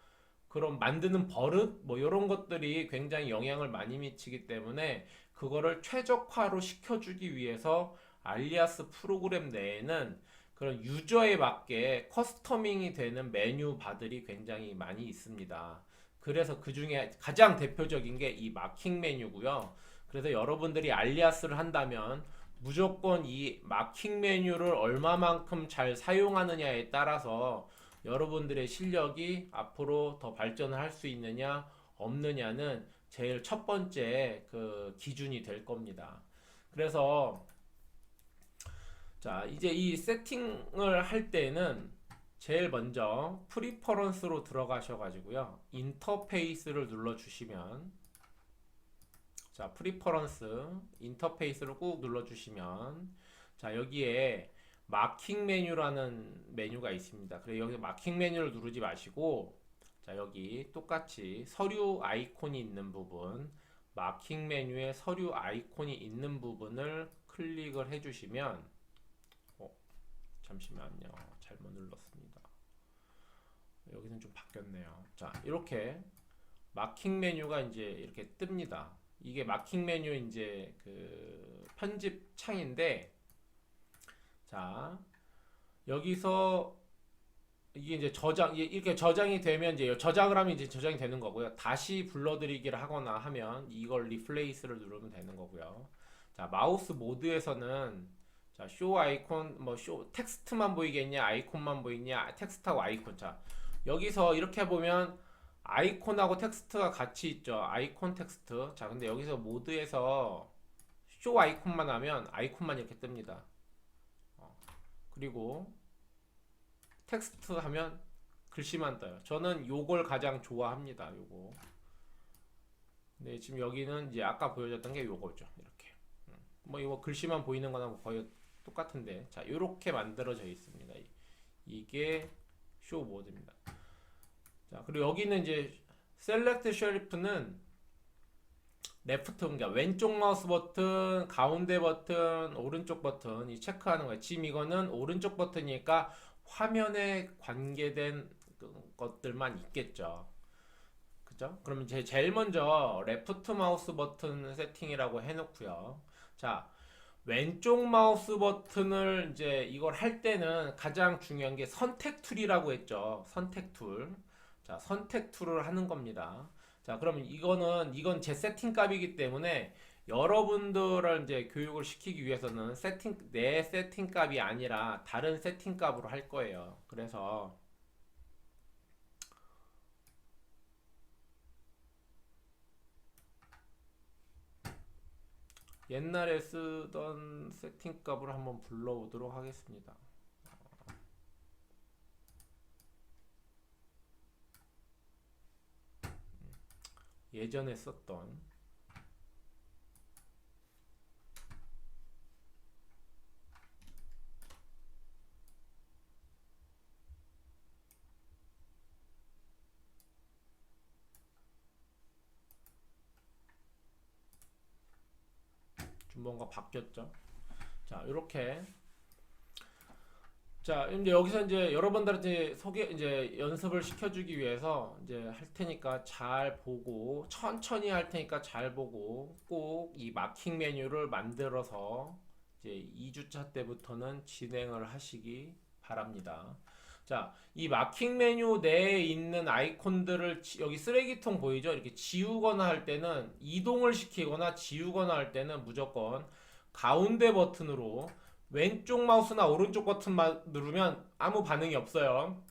그런 만드는 버릇 뭐 이런 것들이 굉장히 영향을 많이 미치기 때문에 그거를 최적화로 시켜주기 위해서 알리아스 프로그램 내에는 그런 유저에 맞게 커스터밍이 되는 메뉴 바들이 굉장히 많이 있습니다. 그래서 그 중에 가장 대표적인 게 이 마킹 메뉴고요. 그래서 여러분들이 알리아스를 한다면 무조건 이 마킹 메뉴를 얼마만큼 잘 사용하느냐에 따라서 여러분들의 실력이 앞으로 더 발전을 할 수 있느냐 없느냐는 제일 첫 번째 그 기준이 될 겁니다. 그래서 자, 이제 이 세팅을 할 때는 제일 먼저 프리퍼런스로 들어가셔 가지고요. 인터페이스를 눌러 주시면 자, 프리퍼런스 인터페이스를 꾹 눌러 주시면 자, 여기에 마킹 메뉴라는 메뉴가 있습니다. 그래서 여기 마킹 메뉴를 누르지 마시고 자, 여기 똑같이 서류 아이콘이 있는 부분 마킹 메뉴에 서류 아이콘이 있는 부분을 클릭을 해주시면 잠시만요. 잘못 눌렀습니다. 여기는 좀 바뀌었네요. 자, 이렇게 마킹 메뉴가 이제 이렇게 뜹니다. 이게 마킹 메뉴 이제 그 편집 창인데, 자, 여기서 이게 이제 이렇게 저장이 되면 이제 저장을 하면 이제 저장이 되는 거고요. 다시 불러들이기를 하거나 하면 이걸 리플레이스를 누르면 되는 거고요. 자, 마우스 모드에서는 자, 쇼 아이콘 쇼 텍스트만 보이겠냐, 아이콘만 보이냐, 텍스트하고 아이콘. 자, 여기서 이렇게 보면 아이콘하고 텍스트가 같이 있죠. 아이콘 텍스트. 자, 근데 여기서 모드에서 쇼 아이콘만 하면 아이콘만 이렇게 뜹니다. 그리고 텍스트 하면 글씨만 떠요. 저는 요걸 가장 좋아합니다. 요거. 네, 지금 여기는 이제 아까 보여줬던 게 요거죠. 이렇게. 뭐 이거 글씨만 보이는 거나 뭐 거의 똑같은데. 자, 요렇게 만들어져 있습니다. 이게 쇼 모드입니다. 자, 그리고 여기는 이제 셀렉트 셰리프는 레프트, 그러니까 왼쪽 마우스 버튼, 가운데 버튼, 오른쪽 버튼 이 체크하는 거예요. 지금 이거는 오른쪽 버튼이니까 화면에 관계된 것들만 있겠죠. 그죠? 그러면 제일 먼저 레프트 마우스 버튼 세팅이라고 해놓고요. 자, 왼쪽 마우스 버튼을 이제 이걸 할 때는 가장 중요한 게 선택 툴이라고 했죠. 선택 툴. 자, 선택 툴을 하는 겁니다. 자, 그러면 이건 제 세팅 값이기 때문에 여러분들을 이제 교육을 시키기 위해서는 내 세팅 값이 아니라 다른 세팅 값으로 할 거예요. 그래서 옛날에 쓰던 세팅 값으로 한번 불러보도록 하겠습니다. 예전에 썼던 좀 뭔가 바뀌었죠. 자, 이렇게. 자, 이제 여기서 이제 여러분들한테 이제 연습을 시켜주기 위해서 이제 할 테니까 잘 보고, 천천히 할 테니까 잘 보고, 꼭 이 마킹 메뉴를 만들어서 이제 2주차 때부터는 진행을 하시기 바랍니다. 자, 이 마킹 메뉴 내에 있는 아이콘들을 여기 쓰레기통 보이죠? 이렇게 지우거나 할 때는, 이동을 시키거나 지우거나 할 때는 무조건 가운데 버튼으로, 왼쪽 마우스나 오른쪽 버튼만 누르면 아무 반응이 없어요.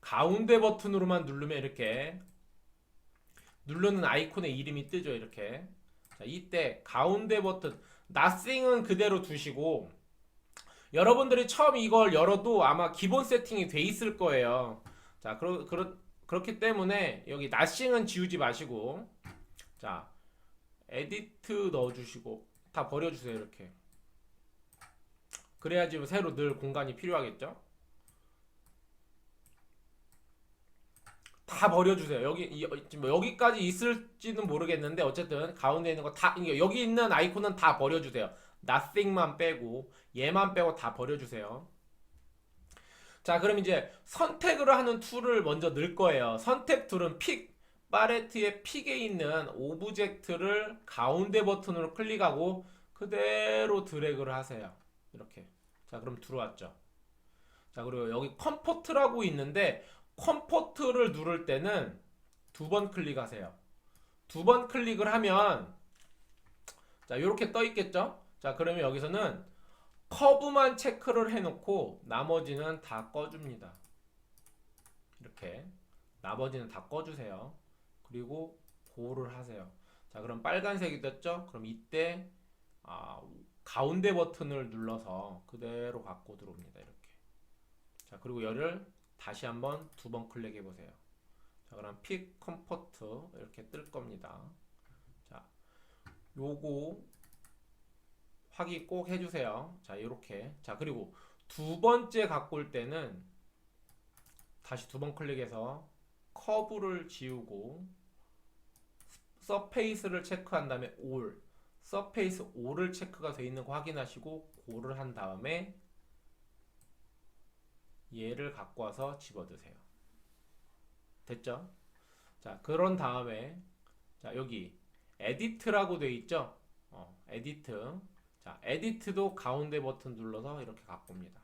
가운데 버튼으로만 누르면 이렇게 누르는 아이콘의 이름이 뜨죠. 이렇게. 자, 이때 가운데 버튼 nothing은 그대로 두시고, 여러분들이 처음 이걸 열어도 아마 기본 세팅이 돼 있을 거예요. 자, 그렇기 때문에 여기 nothing은 지우지 마시고, 자, 에디트 넣어주시고 다 버려주세요. 이렇게. 그래야지 새로 늘 공간이 필요하겠죠. 다 버려주세요. 지금 여기까지 있을지는 모르겠는데 어쨌든 가운데 있는 거 다, 여기 있는 아이콘은 다 버려주세요. nothing만 빼고 얘만 빼고 다 버려주세요. 자, 그럼 이제 선택을 하는 툴을 먼저 넣을 거예요. 선택 툴은 팔레트의 픽에 있는 오브젝트를 가운데 버튼으로 클릭하고 그대로 드래그를 하세요. 이렇게. 자, 그럼 들어왔죠. 자, 그리고 여기 컴포트라고 있는데 컴포트를 누를 때는 2번 클릭하세요. 2번 클릭을 하면 자, 이렇게 떠 있겠죠? 자, 그러면 여기서는 커브만 체크를 해놓고 나머지는 다 꺼줍니다. 이렇게 나머지는 다 꺼주세요. 그리고 고를 하세요. 자, 그럼 빨간색이 됐죠? 그럼 이때 가운데 버튼을 눌러서 그대로 갖고 들어옵니다. 이렇게. 자, 그리고 얘를 다시 한번 2번 클릭해 보세요. 자, 그럼 픽 컴포트 이렇게 뜰 겁니다. 자, 요거 확인 꼭 해주세요. 자, 이렇게. 자, 그리고 2번째 갖고 올 때는 다시 2번 클릭해서 커브를 지우고 서페이스를 체크한 다음에 올, 서페이스 올을 체크가 되어 있는 거 확인하시고 고를 한 다음에 얘를 갖고 와서 집어드세요. 됐죠? 자, 그런 다음에 자, 여기 에디트라고 돼 있죠? 에디트. 자, 에디트도 가운데 버튼 눌러서 이렇게 바꿉니다.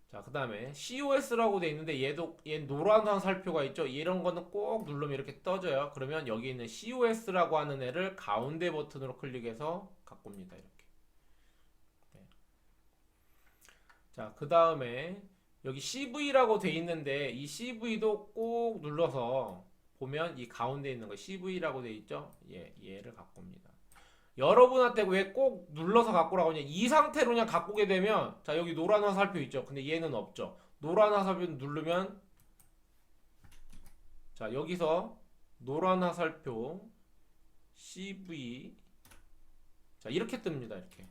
자, 그 다음에 COS라고 돼 있는데 얘 노란 화살표가 있죠? 이런 거는 꼭 누르면 이렇게 떠져요. 그러면 여기 있는 COS라고 하는 애를 가운데 버튼으로 클릭해서 바꿉니다. 이렇게. 네. 자, 그 다음에 여기 CV라고 돼 있는데 이 CV도 꼭 눌러서 보면 이 가운데 있는 거 CV라고 돼 있죠? 얘를 바꿉니다. 여러분한테 왜 꼭 눌러서 갖고라고 하냐? 이 상태로 그냥 갖고게 되면 자, 여기 노란 화살표 있죠? 근데 얘는 없죠. 노란 화살표 누르면 자, 여기서 노란 화살표 CV 자, 이렇게 뜹니다. 이렇게.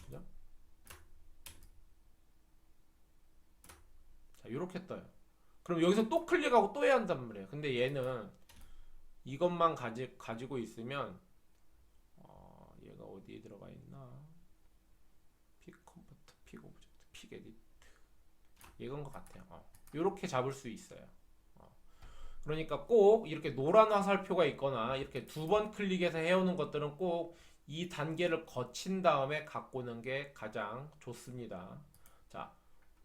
그죠? 자, 이렇게 떠요. 그럼 여기서 또 클릭하고 또 해야 한단 말이에요. 근데 얘는 이것만 가지고 있으면 얘가 어디에 들어가 있나? 픽 컴포트, 픽 오브젝트, 픽 에디트 이건 것 같아요. 이렇게 잡을 수 있어요. 그러니까 꼭 이렇게 노란 화살표가 있거나 이렇게 두 번 클릭해서 해오는 것들은 꼭 이 단계를 거친 다음에 갖고 오는 게 가장 좋습니다. 자,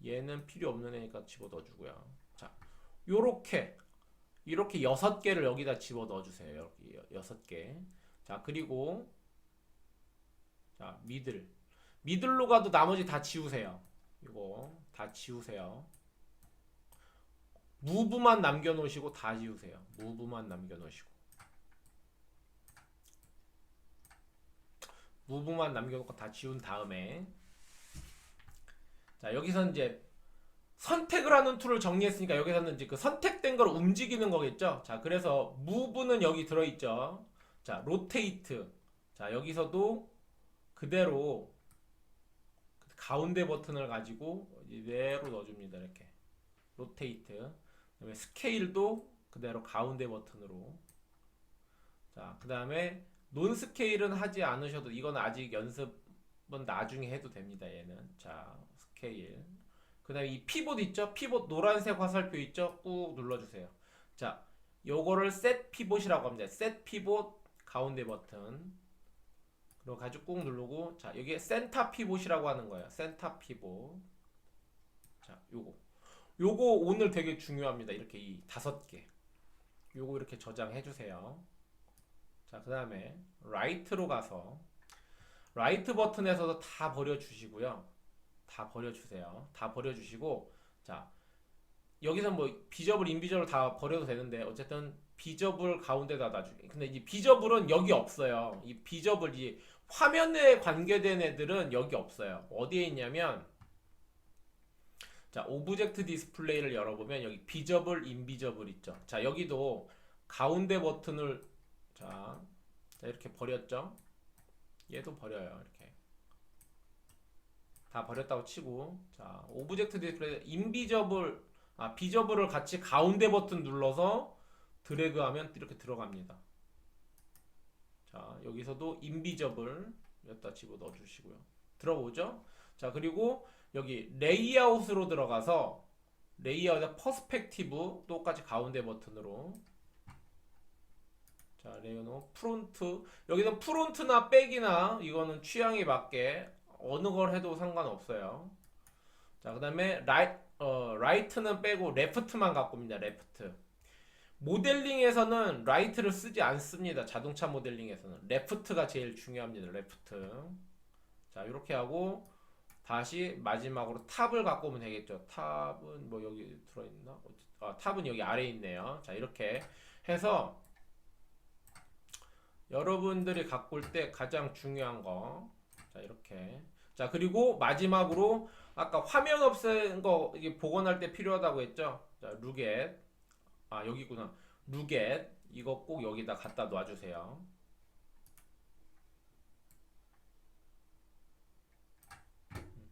얘는 필요 없는 애니까 집어 넣어주고요. 자, 요렇게 이렇게 6개를 여기다 집어 넣어주세요. 여기 6개. 자, 그리고 자, 미들로 가도 나머지 다 지우세요. 이거 다 지우세요. 무브만 남겨놓으시고 다 지우세요. 무브만 남겨놓으시고 무브만 남겨놓고 다 지운 다음에 자, 여기서 이제 선택을 하는 툴을 정리했으니까 여기서는 이제 그 선택된 걸 움직이는 거겠죠. 자, 그래서 무브는 여기 들어있죠. 자, 로테이트. 자, 여기서도 그대로 가운데 버튼을 가지고 이대로 넣어줍니다. 이렇게 로테이트. 그다음에 스케일도 그대로 가운데 버튼으로. 자, 그 다음에 논 스케일은 하지 않으셔도 이건 아직 연습은 나중에 해도 됩니다. 얘는 자, 스케일. 그 다음에 이 피봇 있죠? 피봇 노란색 화살표 있죠? 꾹 눌러주세요. 자, 요거를 셋 피봇이라고 합니다. 셋 피봇 가운데 버튼. 그리고 가지고 꾹 누르고 자, 여기에 센터 피봇이라고 하는 거예요. 센터 피봇. 자, 요거 오늘 되게 중요합니다. 이렇게 이 5개. 요거 이렇게 저장해 주세요. 자, 그 다음에 라이트로 가서 라이트 버튼에서도 다 버려주시고요. 다 버려주세요. 다 버려주시고 자, 여기서 뭐 비저블, 인비저블 다 버려도 되는데 어쨌든 비저블 가운데다 놔주기. 근데 이 비저블은 여기 없어요. 이 비저블 이 화면에 관계된 애들은 여기 없어요. 어디에 있냐면 자, 오브젝트 디스플레이를 열어보면 여기 비저블, 인비저블 있죠. 자, 여기도 가운데 버튼을 자, 이렇게 버렸죠. 얘도 버려요. 이렇게 다 버렸다고 치고 자, 오브젝트 디스플레이 인비저블 비저블을 같이 가운데 버튼 눌러서 드래그하면 이렇게 들어갑니다. 자, 여기서도 인비저블 여기다 집어 넣어주시고요. 들어오죠? 자, 그리고 여기 레이아웃으로 들어가서 레이아웃 퍼스펙티브 똑같이 가운데 버튼으로 자, 레이아웃 프론트 여기는 프론트나 백이나 이거는 취향에 맞게 어느 걸 해도 상관없어요. 자, 그 다음에 라이트는 빼고 레프트만 갖고 옵니다. 레프트. 모델링에서는 라이트를 쓰지 않습니다. 자동차 모델링에서는 레프트가 제일 중요합니다. 레프트. 자, 이렇게 하고 다시 마지막으로 탑을 갖고 오면 되겠죠. 탑은 뭐 여기 들어있나? 탑은 여기 아래에 있네요. 자, 이렇게 해서 여러분들이 갖고 올 때 가장 중요한 거 자, 이렇게 자, 그리고 마지막으로 아까 화면 없앤 거 이게 복원할 때 필요하다고 했죠. 자, 루겟 여기구나. 루겟 이거 꼭 여기다 갖다 놔주세요.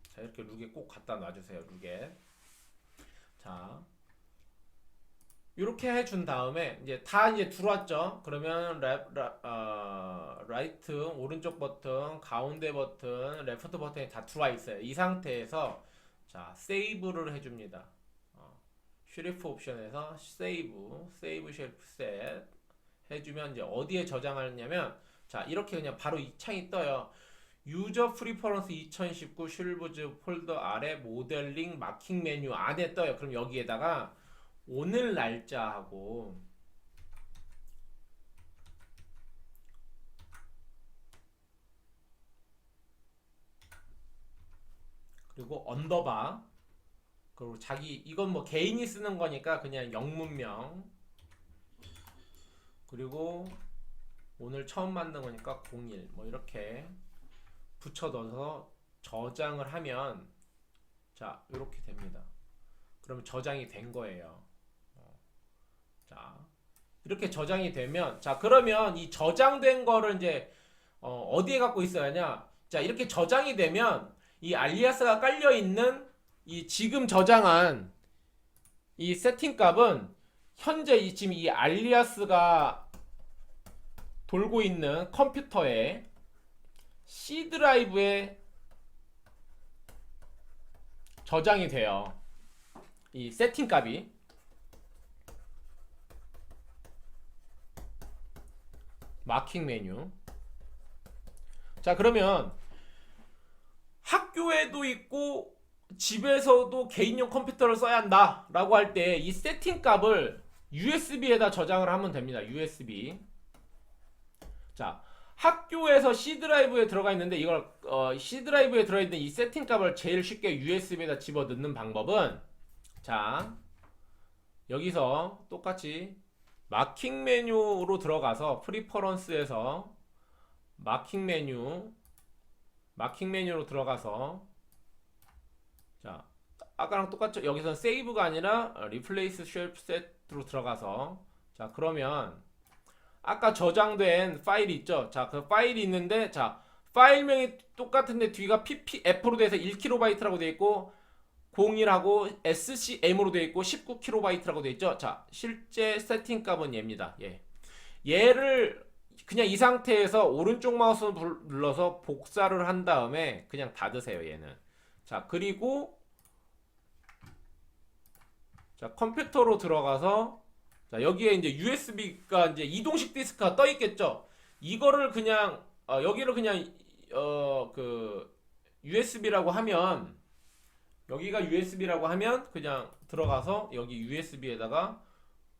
자, 이렇게 루겟 꼭 갖다 놔주세요. 루겟. 자, 이렇게 해준 다음에 이제 다 이제 들어왔죠. 그러면 라이트 오른쪽 버튼, 가운데 버튼, 레프트 버튼이 다 들어와 있어요. 이 상태에서 자, 세이브를 해줍니다. 쉐리프 옵션에서 세이브 쉐리프 셋 해주면 이제 어디에 저장하냐면 자 이렇게 그냥 바로 이 창이 떠요. 유저 프리퍼런스 2019 슐브즈 폴더 아래 모델링 마킹 메뉴 안에 떠요. 그럼 여기에다가 오늘 날짜하고 그리고 언더바 그리고 자기 이건 뭐 개인이 쓰는 거니까 그냥 영문명 그리고 오늘 처음 만든 거니까 01 뭐 이렇게 붙여 넣어서 저장을 하면 자 이렇게 됩니다. 그러면 저장이 된 거예요. 자 이렇게 저장이 되면 자 그러면 이 저장된 거를 이제 어디에 갖고 있어야 하냐 자 이렇게 저장이 되면 이 알리아스가 깔려 있는 이 지금 저장한 이 세팅 값은 현재 지금 이 알리아스가 돌고 있는 컴퓨터에 C 드라이브에 저장이 돼요. 이 세팅 값이 마킹 메뉴. 자 그러면 학교에도 있고 집에서도 개인용 컴퓨터를 써야 한다 라고 할 때 이 세팅 값을 USB에다 저장을 하면 됩니다. USB. 자 학교에서 C 드라이브에 들어가 있는데 이걸 C 드라이브에 들어있는 이 세팅 값을 제일 쉽게 USB에다 집어 넣는 방법은 자 여기서 똑같이 마킹 메뉴로 들어가서 프리퍼런스에서 마킹 메뉴로 들어가서 자 아까랑 똑같죠. 여기서는 세이브가 아니라 리플레이스 쉐프 셋으로 들어가서 자 그러면 아까 저장된 파일이 있죠. 자 그 파일이 있는데 자 파일명이 똑같은데 뒤가 ppf로 돼서 1KB라고 되어 있고 01하고 SCM으로 되어 있고 19KB라고 되어 있죠. 자 실제 세팅 값은 얘입니다. 얘를 그냥 이 상태에서 오른쪽 마우스 눌러서 복사를 한 다음에 그냥 닫으세요. 얘는 자 그리고 자 컴퓨터로 들어가서 자 여기에 이제 USB가 이제 이동식 디스크가 떠 있겠죠. 이거를 그냥 여기를 그냥 그 USB라고 하면 여기가 USB라고 하면 그냥 들어가서 여기 USB에다가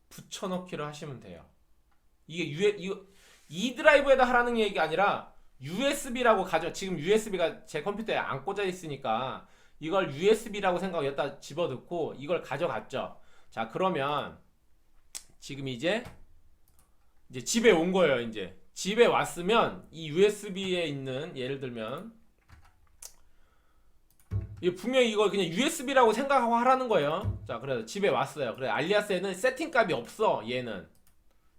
붙여넣기를 하시면 돼요. 이게 이 드라이브에다 하라는 얘기가 아니라 USB라고 지금 USB가 제 컴퓨터에 안 꽂아 있으니까 이걸 USB라고 생각하고 여기다 집어넣고 이걸 가져갔죠. 자 그러면 지금 이제 집에 온 거예요. 이제 집에 왔으면 이 USB에 있는 예를 들면 분명히 이걸 그냥 USB라고 생각하고 하라는 거예요. 자 그래서 집에 왔어요. 그래 알리아스에는 세팅 값이 없어. 얘는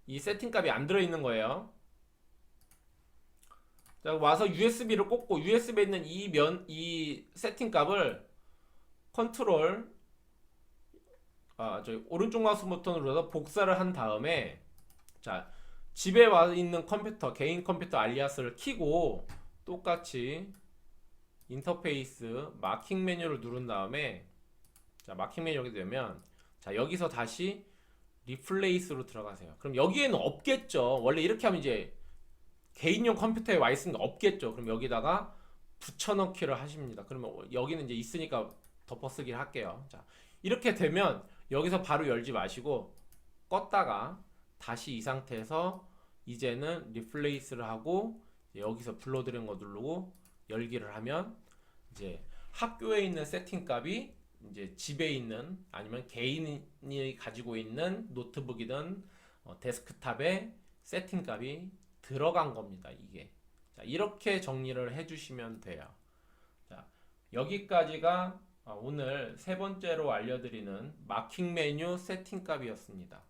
이 세팅 값이 안 들어있는 거예요. 자 와서 USB를 꽂고 USB에 있는 이 세팅 값을 컨트롤 저기 오른쪽 마우스 버튼을 눌러서 복사를 한 다음에 자 집에 와 있는 컴퓨터 개인 컴퓨터 알리아스를 켜고 똑같이 인터페이스 마킹 메뉴를 누른 다음에 자 마킹 메뉴 여기 되면 자 여기서 다시 리플레이스로 들어가세요. 그럼 여기에는 없겠죠. 원래 이렇게 하면 이제 개인용 컴퓨터에 와 있으니까 없겠죠. 그럼 여기다가 붙여넣기를 하십니다. 그러면 여기는 이제 있으니까 덮어쓰기를 할게요. 자 이렇게 되면 여기서 바로 열지 마시고 껐다가 다시 이 상태에서 이제는 리플레이스를 하고 여기서 불러들인 거 누르고 열기를 하면 이제 학교에 있는 세팅 값이 이제 집에 있는 아니면 개인이 가지고 있는 노트북이든 데스크탑에 세팅 값이 들어간 겁니다. 이게 자 이렇게 정리를 해주시면 돼요. 자 여기까지가 오늘 세 번째로 알려드리는 마킹 메뉴 세팅 값이었습니다.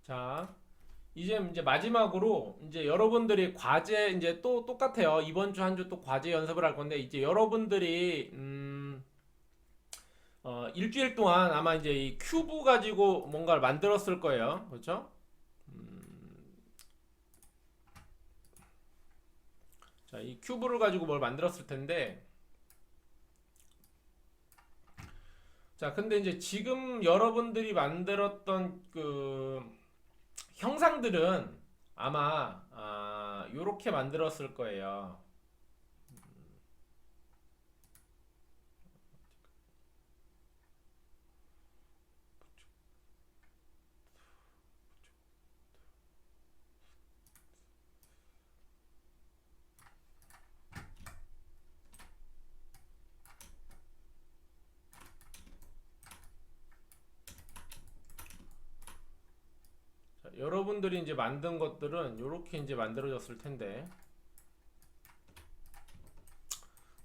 자 이제 마지막으로 이제 여러분들이 과제 이제 또 똑같아요. 이번 주 한 주 또 과제 연습을 할 건데 이제 여러분들이 일주일 동안 아마 이제 이 큐브 가지고 뭔가를 만들었을 거예요. 그렇죠? 자, 이 큐브를 가지고 뭘 만들었을 텐데 자, 근데 이제 지금 여러분들이 만들었던 그 형상들은 아마 요렇게 만들었을 거예요. 자, 여러분들이 이제 만든 것들은 요렇게 이제 만들어졌을 텐데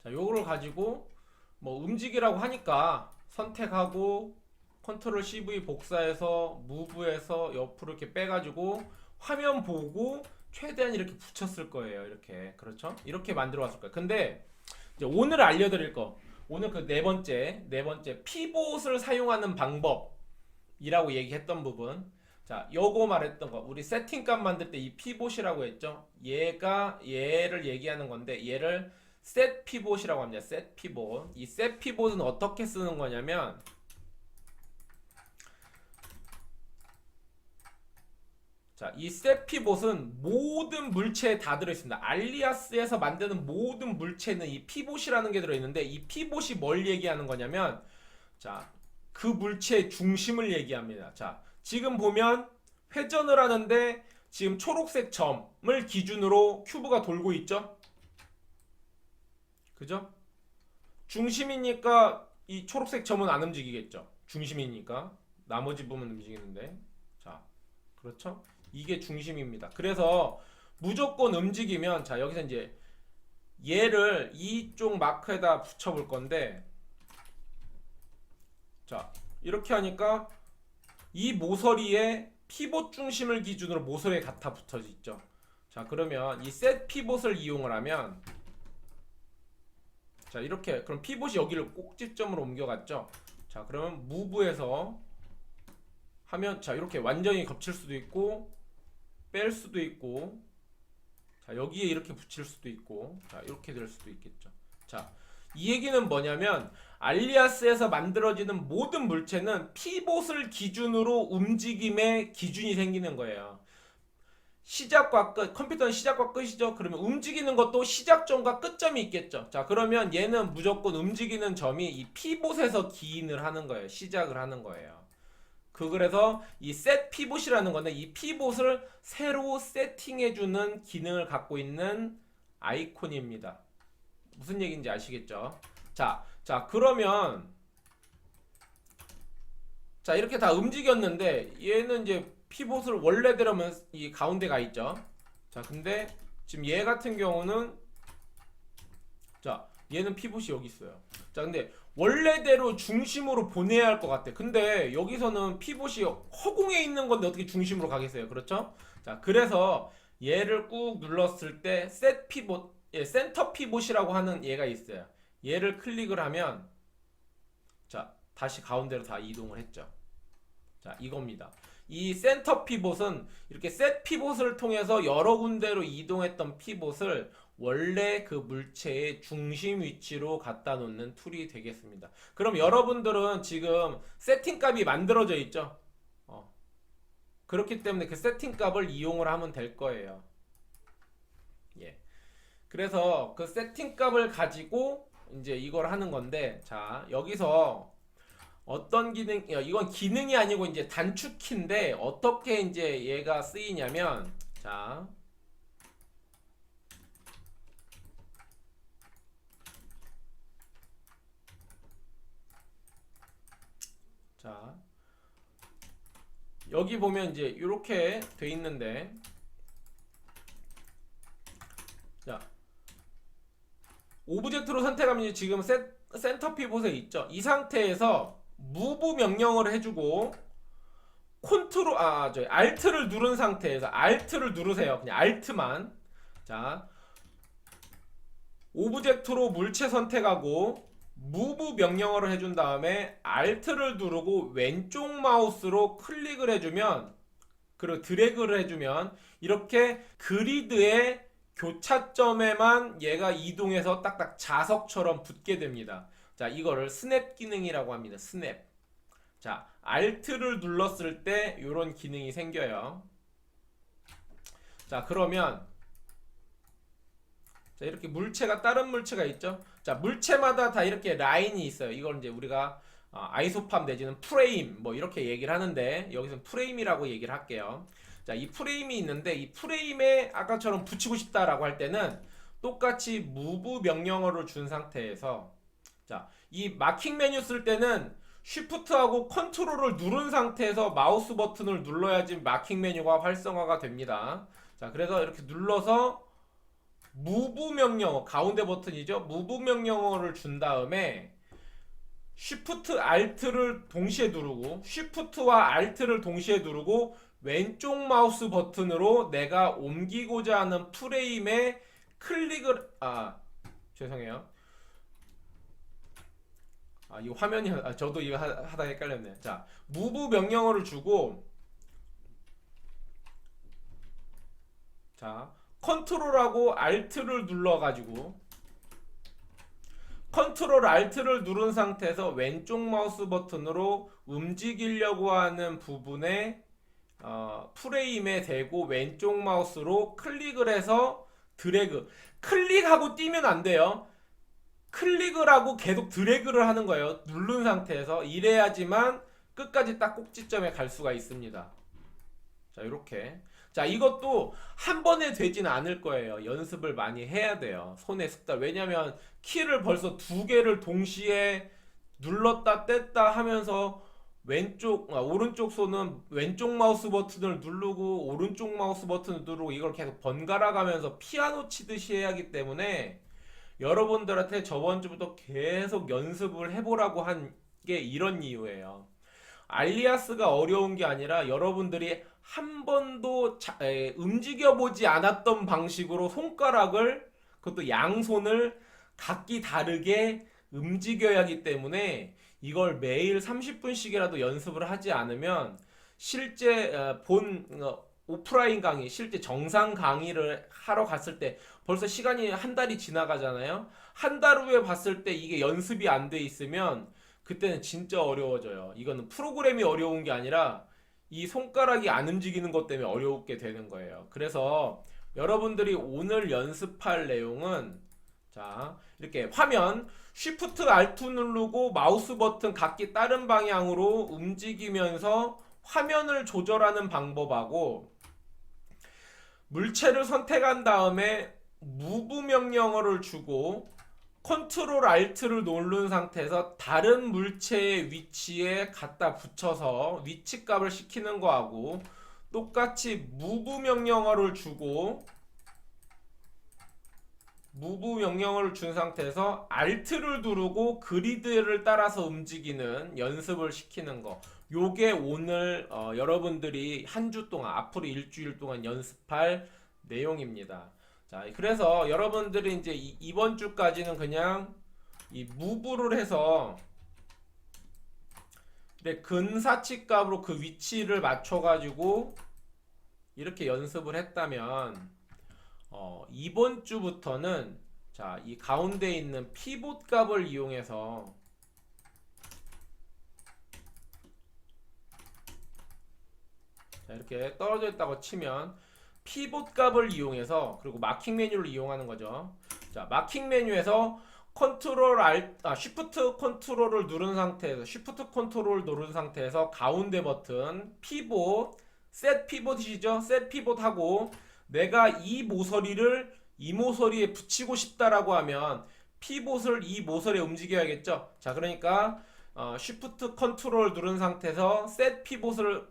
자, 요거를 가지고 뭐 움직이라고 하니까 선택하고 컨트롤 CV 복사해서 무브해서 옆으로 이렇게 빼가지고 화면 보고 최대한 이렇게 붙였을 거예요. 이렇게 그렇죠? 이렇게 만들어 왔을 거예요. 근데 이제 오늘 알려드릴 거 오늘 그 네 번째 피봇을 사용하는 방법이라고 얘기했던 부분 자 요거 말했던 거 우리 세팅값 만들 때 이 피봇이라고 했죠. 얘를 얘기하는 건데 얘를 set pivot이라고 합니다. set pivot. 이 set pivot은 어떻게 쓰는 거냐면 자, 이 set pivot은 모든 물체에 다 들어 있습니다. 알리아스에서 만드는 모든 물체는 이 pivot이라는 게 들어 있는데 이 pivot이 뭘 얘기하는 거냐면 자, 그 물체의 중심을 얘기합니다. 자, 지금 보면 회전을 하는데 지금 초록색 점을 기준으로 큐브가 돌고 있죠? 그죠? 중심이니까 이 초록색 점은 안 움직이겠죠. 중심이니까 나머지 부분 움직이는데 자 그렇죠? 이게 중심입니다. 그래서 무조건 움직이면 자 여기서 이제 얘를 이쪽 마크에다 붙여볼 건데 자 이렇게 하니까 이 모서리에 피봇 중심을 기준으로 모서리에 갖다 붙어져 있죠. 자 그러면 이 셋 피봇을 이용을 하면 자 이렇게 그럼 피봇이 여기를 꼭지점으로 옮겨갔죠. 자 그러면 무브에서 하면 자 이렇게 완전히 겹칠 수도 있고 뺄 수도 있고 자 여기에 이렇게 붙일 수도 있고 자 이렇게 될 수도 있겠죠. 자 이 얘기는 뭐냐면 알리아스에서 만들어지는 모든 물체는 피봇을 기준으로 움직임의 기준이 생기는 거예요. 시작과 끝, 컴퓨터는 시작과 끝이죠. 그러면 움직이는 것도 시작점과 끝점이 있겠죠. 자, 그러면 얘는 무조건 움직이는 점이 이 피봇에서 기인을 하는 거예요. 시작을 하는 거예요. 그래서 이 set pivot이라는 건데 이 피봇을 새로 세팅해주는 기능을 갖고 있는 아이콘입니다. 무슨 얘기인지 아시겠죠? 자, 그러면 자 이렇게 다 움직였는데 얘는 이제 피봇을 원래대로면 이 가운데 가 있죠. 자 근데 지금 얘 같은 경우는 자 얘는 피봇이 여기 있어요. 자 근데 원래대로 중심으로 보내야 할 것 같아. 근데 여기서는 피봇이 허공에 있는 건데 어떻게 중심으로 가겠어요? 그렇죠? 자 그래서 얘를 꾹 눌렀을 때 set pivot, 센터 피봇이라고 하는 얘가 있어요. 얘를 클릭을 하면 자 다시 가운데로 다 이동을 했죠. 자 이겁니다. 이 센터 피봇은 이렇게 셋 피봇을 통해서 여러 군데로 이동했던 피봇을 원래 그 물체의 중심 위치로 갖다 놓는 툴이 되겠습니다. 그럼 여러분들은 지금 세팅 값이 만들어져 있죠? 그렇기 때문에 그 세팅 값을 이용을 하면 될 거예요. 예. 그래서 그 세팅 값을 가지고 이제 이걸 하는 건데 자 여기서 어떤 기능, 이건 기능이 아니고 이제 단축키인데 어떻게 이제 얘가 쓰이냐면 자 여기 보면 이제 이렇게 돼 있는데 자 오브젝트로 선택하면 이제 지금 센터 피봇에 있죠. 이 상태에서 무브 명령을 해주고 Alt를 누른 상태에서 Alt를 누르세요. 그냥 Alt만. 자, 오브젝트로 물체 선택하고 Move 명령어를 해준 다음에 Alt를 누르고 왼쪽 마우스로 클릭을 해주면, 그리고 드래그를 해주면 이렇게 그리드의 교차점에만 얘가 이동해서 딱딱 자석처럼 붙게 됩니다. 자, 이거를 스냅 기능이라고 합니다. 스냅. 자, Alt를 눌렀을 때 이런 기능이 생겨요. 자, 그러면 자, 이렇게 물체가, 다른 물체가 있죠. 자, 물체마다 다 이렇게 라인이 있어요. 이걸 이제 우리가 아이소팜 내지는 프레임 뭐 이렇게 얘기를 하는데, 여기서 프레임이라고 얘기를 할게요. 자, 이 프레임이 있는데, 이 프레임에 아까처럼 붙이고 싶다라고 할 때는 똑같이 move 명령어를 준 상태에서, 자, 이 마킹 메뉴 쓸 때는 쉬프트하고 컨트롤을 누른 상태에서 마우스 버튼을 눌러야지 마킹 메뉴가 활성화가 됩니다. 자, 그래서 이렇게 눌러서 move 명령어, 가운데 버튼이죠. move 명령어를 준 다음에 Shift Alt를 동시에 누르고, Shift와 Alt를 동시에 누르고 왼쪽 마우스 버튼으로 내가 옮기고자 하는 프레임에 클릭을, 죄송해요. 이 화면이, 저도 이거 하다 헷갈렸네. 자, move 명령어를 주고, 자, 컨트롤하고 Alt를 눌러가지고, 컨트롤 Alt를 누른 상태에서 왼쪽 마우스 버튼으로 움직이려고 하는 부분에 프레임에 대고 왼쪽 마우스로 클릭을 해서 드래그. 클릭하고 뛰면 안 돼요. 클릭을 하고 계속 드래그를 하는 거예요. 누른 상태에서. 이래야지만 끝까지 딱 꼭지점에 갈 수가 있습니다. 자, 이렇게. 자, 이것도 한 번에 되지는 않을 거예요. 연습을 많이 해야 돼요. 손의 습관. 왜냐면 키를 벌써 두 개를 동시에 눌렀다 뗐다 하면서 오른쪽 손은 왼쪽 마우스 버튼을 누르고 오른쪽 마우스 버튼을 누르고 이걸 계속 번갈아 가면서 피아노 치듯이 해야 하기 때문에, 여러분들한테 저번 주부터 계속 연습을 해보라고 한 게 이런 이유예요. 알리아스가 어려운 게 아니라 여러분들이 한 번도 움직여보지 않았던 방식으로 손가락을, 그것도 양손을 각기 다르게 움직여야 하기 때문에, 이걸 매일 30분씩이라도 연습을 하지 않으면 실제 오프라인 강의, 실제 정상 강의를 하러 갔을 때 벌써 시간이 한 달이 지나가잖아요. 한 달 후에 봤을 때 이게 연습이 안 돼 있으면 그때는 진짜 어려워져요. 이거는 프로그램이 어려운 게 아니라 이 손가락이 안 움직이는 것 때문에 어렵게 되는 거예요. 그래서 여러분들이 오늘 연습할 내용은, 자, 이렇게 화면 Shift Alt 누르고 마우스 버튼 각기 다른 방향으로 움직이면서 화면을 조절하는 방법하고, 물체를 선택한 다음에 Move 명령어를 주고 컨트롤 Alt를 누른 상태에서 다른 물체의 위치에 갖다 붙여서 위치값을 시키는 거하고, 똑같이 Move 명령어를 주고 Move 명령어를 준 상태에서 Alt를 누르고 그리드를 따라서 움직이는 연습을 시키는 거. 요게 오늘 여러분들이 한 주 동안, 앞으로 일주일 동안 연습할 내용입니다. 자, 그래서 여러분들이 이제 이번 주까지는 그냥 이 무브를 해서 근사치 값으로 그 위치를 맞춰가지고 이렇게 연습을 했다면, 이번 주부터는, 자, 이 가운데 있는 피봇 값을 이용해서, 자, 이렇게 떨어져 있다고 치면 피봇 값을 이용해서, 그리고 마킹 메뉴를 이용하는 거죠. 자, 마킹 메뉴에서 Shift 컨트롤을 누른 상태에서, Shift 컨트롤 누른 상태에서 가운데 버튼 피봇, 셋 피봇이죠. 셋 피봇 하고, 내가 이 모서리를 이 모서리에 붙이고 싶다라고 하면 피봇을 이 모서리에 움직여야겠죠. 자, 그러니까 Shift 컨트롤 누른 상태에서 셋 피봇을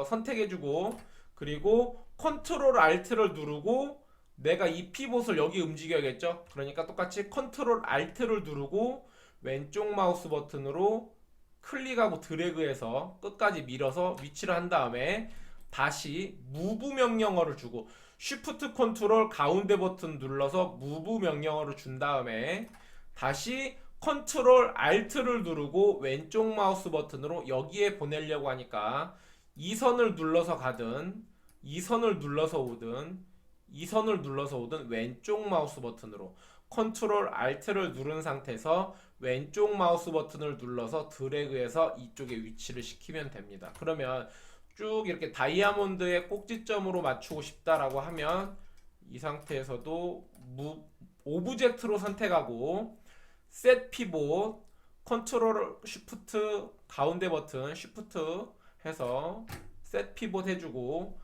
선택해주고, 그리고 컨트롤 Alt를 누르고 내가 이 피봇을 여기 움직여야겠죠. 그러니까 똑같이 컨트롤 Alt를 누르고 왼쪽 마우스 버튼으로 클릭하고 드래그해서 끝까지 밀어서 위치를 한 다음에 다시 무브 명령어를 주고 쉬프트 컨트롤 가운데 버튼 눌러서 무브 명령어를 준 다음에 다시 컨트롤 알트를 누르고 왼쪽 마우스 버튼으로 여기에 보내려고 하니까 이 선을 눌러서 가든 이 선을 눌러서 오든 이 선을 눌러서 오든 왼쪽 마우스 버튼으로 컨트롤 알트를 누른 상태에서 왼쪽 마우스 버튼을 눌러서 드래그해서 이쪽에 위치를 시키면 됩니다. 그러면 쭉 이렇게 다이아몬드의 꼭지점으로 맞추고 싶다라고 하면 이 상태에서도 오브젝트로 선택하고 셋 피봇 컨트롤 쉬프트 가운데 버튼 쉬프트 해서 셋 피봇 해주고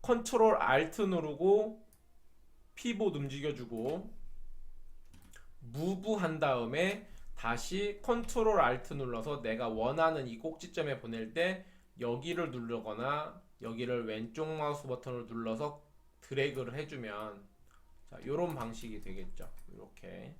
컨트롤 알트 누르고 피봇 움직여주고 무브 한 다음에 다시 컨트롤 알트 눌러서 내가 원하는 이 꼭지점에 보낼 때 여기를 누르거나 여기를 왼쪽 마우스 버튼을 눌러서 드래그를 해주면 자, 요런 방식이 되겠죠. 이렇게.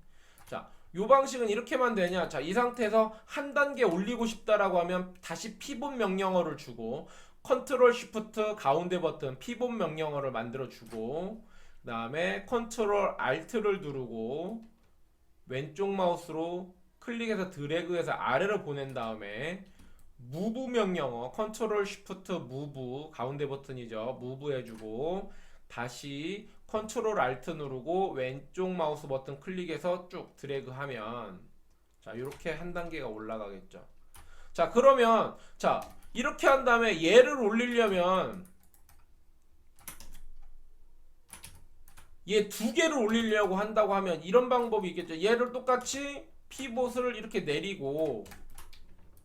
자, 요 방식은 이렇게만 되냐? 자, 이 상태에서 한 단계 올리고 싶다라고 하면 다시 피봇 명령어를 주고 컨트롤 쉬프트 가운데 버튼 피봇 명령어를 만들어 주고 그다음에 컨트롤 알트를 누르고 왼쪽 마우스로 클릭해서 드래그해서 아래로 보낸 다음에 무브 명령어 컨트롤 쉬프트 무브 가운데 버튼이죠. 무브 해주고 다시 컨트롤 알트 누르고 왼쪽 마우스 버튼 클릭해서 쭉 드래그 하면 자 이렇게 한 단계가 올라가겠죠. 자 그러면 자 이렇게 한 다음에 얘를 올리려면 얘 두 개를 올리려고 한다고 하면 이런 방법이 있겠죠. 얘를 똑같이 피봇을 이렇게 내리고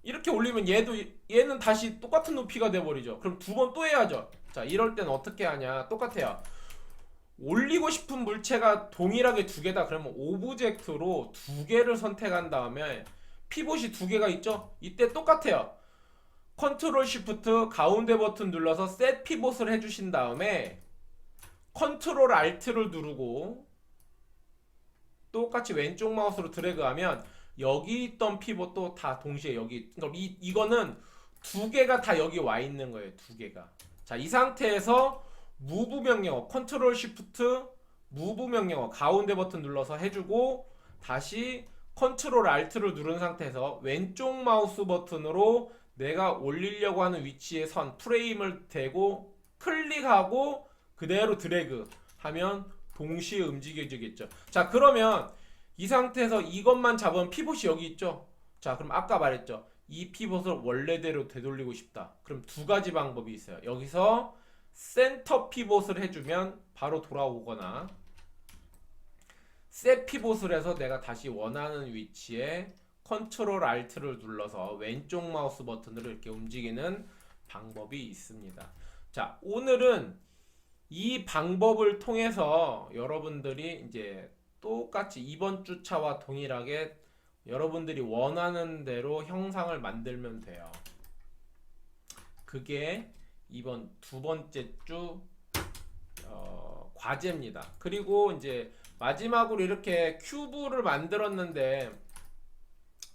이렇게 올리면 얘는 다시 똑같은 높이가 돼버리죠. 그럼 두 번 또 해야죠. 자 이럴 땐 어떻게 하냐. 똑같아요. 올리고 싶은 물체가 동일하게 두 개다. 그러면 오브젝트로 두 개를 선택한 다음에 피봇이 두 개가 있죠. 이때 똑같아요. 컨트롤 쉬프트 가운데 버튼 눌러서 셋 피봇을 해주신 다음에 컨트롤 알트를 누르고 똑같이 왼쪽 마우스로 드래그하면 여기 있던 피봇도 다 동시에 여기 그러니까 이거는 두 개가 다 여기 와 있는 거예요. 두 개가. 자, 이 상태에서 무브 명령어 컨트롤 쉬프트 무브 명령어 가운데 버튼 눌러서 해주고 다시 컨트롤 알트를 누른 상태에서 왼쪽 마우스 버튼으로 내가 올리려고 하는 위치에 선 프레임을 대고 클릭하고 그대로 드래그 하면 동시에 움직여지겠죠. 자 그러면 이 상태에서 이것만 잡으면 피봇이 여기 있죠. 자 그럼 아까 말했죠. 이 피봇을 원래대로 되돌리고 싶다. 그럼 두 가지 방법이 있어요. 여기서 센터 피봇을 해주면 바로 돌아오거나 셋 피봇을 해서 내가 다시 원하는 위치에 컨트롤 알트를 눌러서 왼쪽 마우스 버튼으로 이렇게 움직이는 방법이 있습니다. 자 오늘은 이 방법을 통해서 여러분들이 이제 똑같이 이번 주차와 동일하게 여러분들이 원하는 대로 형상을 만들면 돼요. 그게 이번 두 번째 주 과제입니다. 그리고 이제 마지막으로 이렇게 큐브를 만들었는데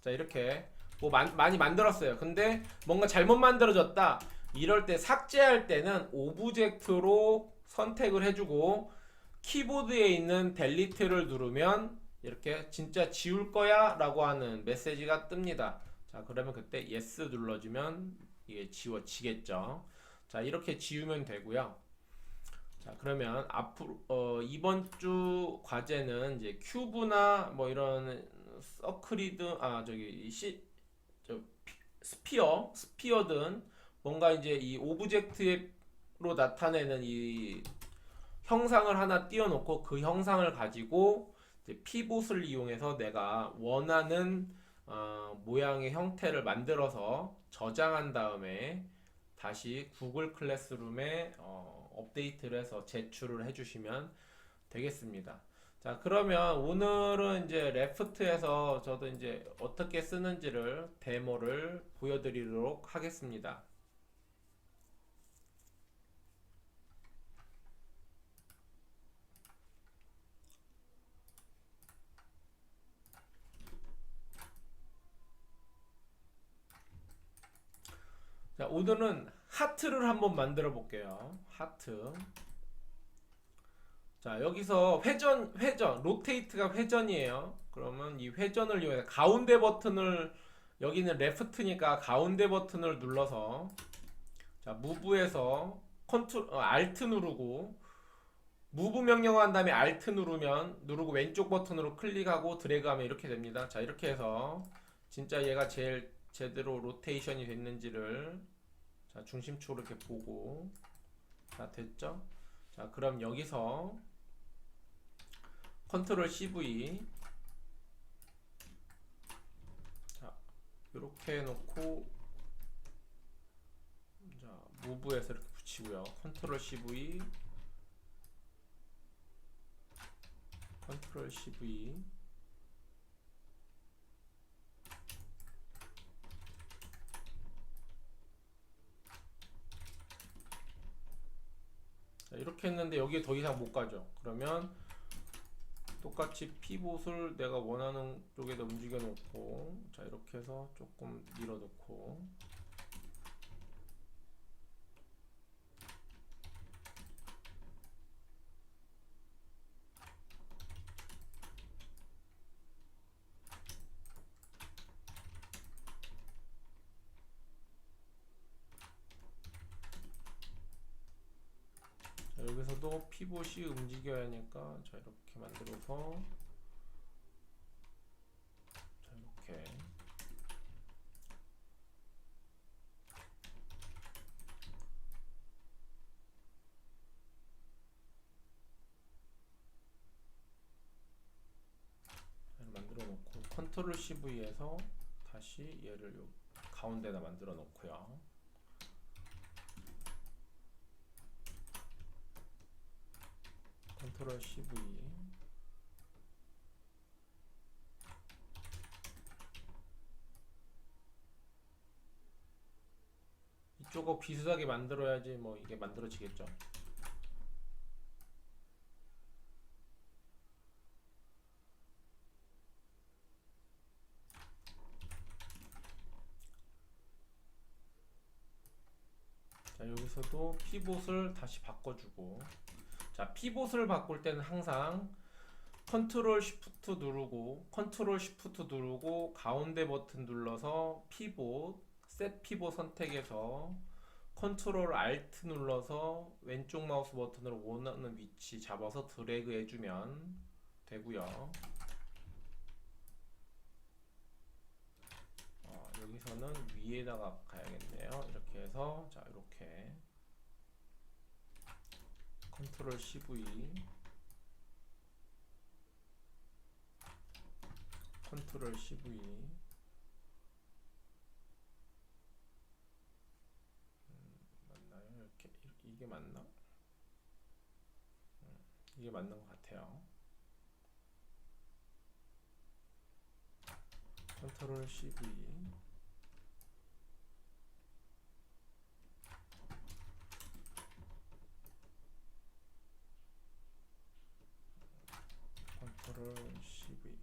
자 이렇게 뭐 많이 만들었어요. 근데 뭔가 잘못 만들어졌다. 이럴 때 삭제할 때는 오브젝트로 선택을 해주고 키보드에 있는 델리트를 누르면 이렇게 진짜 지울 거야 라고 하는 메시지가 뜹니다. 자 그러면 그때 yes 눌러주면 이게 지워지겠죠. 자 이렇게 지우면 되고요. 자 그러면 앞으로 이번 주 과제는 이제 큐브나 뭐 이런 서클이든 스피어든 뭔가 이제 이 오브젝트로 나타내는 이 형상을 하나 띄워놓고 그 형상을 가지고 이제 피봇을 이용해서 내가 원하는 모양의 형태를 만들어서 저장한 다음에 다시 구글 클래스룸에 업데이트를 해서 제출을 해주시면 되겠습니다. 자 그러면 오늘은 이제 레프트에서 저도 이제 어떻게 쓰는지를 데모를 보여드리도록 하겠습니다. 오늘은 하트를 한번 만들어 볼게요. 하트. 자, 여기서 회전, 로테이트가 회전이에요. 그러면 이 회전을 이용해서 가운데 버튼을, 여기는 레프트니까 가운데 버튼을 눌러서, 자, 무브에서 알트 누르고, 무브 명령어 한 다음에 알트 누르고 왼쪽 버튼으로 클릭하고 드래그하면 이렇게 됩니다. 자, 이렇게 해서 진짜 얘가 제일 제대로 로테이션이 됐는지를, 자, 중심축으로 이렇게 보고, 자, 됐죠? 자, 그럼 여기서 컨트롤 CV, 자, 이렇게 해놓고, 자, 무브에서 이렇게 붙이고요. 컨트롤 CV, 컨트롤 CV, 자, 이렇게 했는데 여기에 더 이상 못 가죠. 그러면 똑같이 피봇을 내가 원하는 쪽에다 움직여 놓고, 자, 이렇게 해서 조금 밀어 놓고, 자, 여기서도 피봇이 움직여야 하니까, 자, 이렇게 만들어서, 자, 이렇게, 만들어 놓고, 컨트롤 CV에서 다시 얘를 요 가운데다 만들어 놓고요. 컨트롤 CV, 이쪽하고 비슷하게 만들어야지 뭐 이게 만들어지겠죠. 자, 여기서도 피봇을 다시 바꿔주고, 자, 피봇을 바꿀 때는 항상 컨트롤 쉬프트 누르고 가운데 버튼 눌러서 피봇, 셋 피봇 선택해서 컨트롤 알트 눌러서 왼쪽 마우스 버튼으로 원하는 위치 잡아서 드래그 해주면 되고요. 여기서는 위에다가 가야겠네요. 이렇게 해서, 자, 이렇게 컨트롤 CV, 컨트롤 CV, 맞나요? 이렇게, 이게 맞나? 이게 맞는 것 같아요. 컨트롤 CV, 컨트롤 CV.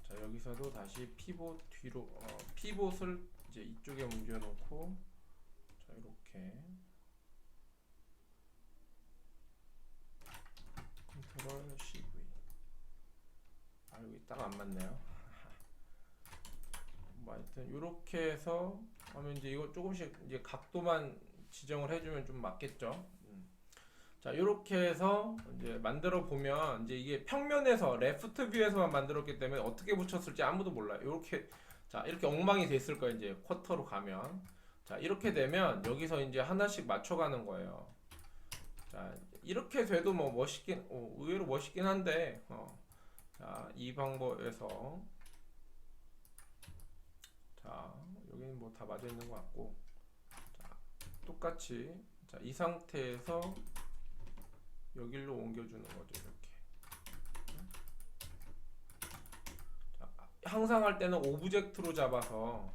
자, 여기서도 다시 피봇 뒤로, 피봇을 이제 이쪽에 옮겨 놓고, 자, 이렇게 컨트롤 CV. 여기 딱 안 맞네요. 뭐 하여튼 이렇게 해서 하면 이제 이거 조금씩 이제 각도만 지정을 해주면 좀 맞겠죠. 자, 이렇게 해서 이제 만들어 보면, 이제 이게 평면에서 레프트 뷰에서만 만들었기 때문에 어떻게 붙였을지 아무도 몰라요. 이렇게, 자, 이렇게 엉망이 됐을 거예요. 이제 쿼터로 가면, 자, 이렇게 되면 여기서 이제 하나씩 맞춰가는 거예요. 자, 이렇게 돼도 뭐 멋있긴, 의외로 멋있긴 한데, 자, 이 방법에서, 자, 여기는 뭐 다 맞아 있는 것 같고, 자, 똑같이, 자, 이 상태에서 여기로 옮겨주는 거죠. 이렇게. 자, 항상 할 때는 오브젝트로 잡아서,